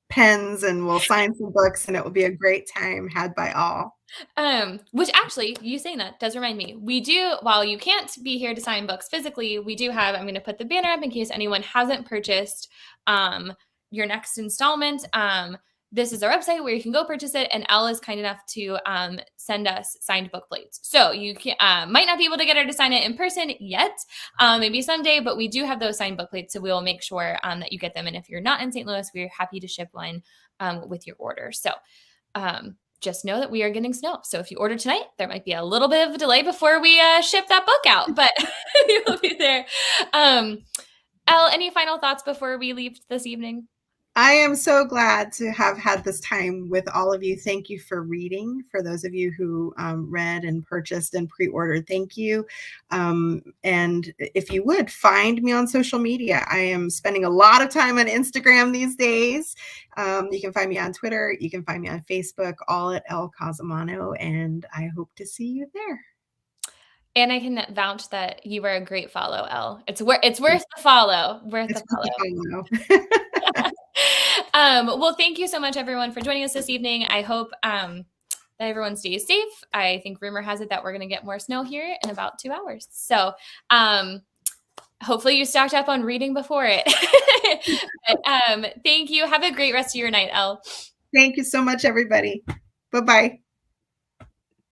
pens, and we'll sign some books, and it will be a great time had by all. Which actually, you saying that does remind me, we do, while you can't be here to sign books physically, we do have, I'm going to put the banner up in case anyone hasn't purchased your next installment. This is our website where you can go purchase it, and Elle is kind enough to send us signed book plates. So you might not be able to get her to sign it in person yet, maybe someday, but we do have those signed book plates, so we will make sure that you get them. And if you're not in St. Louis, we're happy to ship one with your order. So just know that we are getting snow. So if you order tonight, there might be a little bit of a delay before we ship that book out, but it will be there. Elle, any final thoughts before we leave this evening? I am so glad to have had this time with all of you. Thank you for reading. For those of you who read and purchased and pre-ordered, thank you. And if you would, find me on social media. I am spending a lot of time on Instagram these days. You can find me on Twitter. You can find me on Facebook, all at Elle Cosimano, and I hope to see you there. And I can vouch that you are a great follow, Elle. It's worth the follow. Worth the follow. Well, thank you so much, everyone, for joining us this evening. I hope that everyone stays safe. I think rumor has it that we're going to get more snow here in about 2 hours. So hopefully you stocked up on reading before it. But, thank you. Have a great rest of your night, Elle. Thank you so much, everybody. Bye-bye.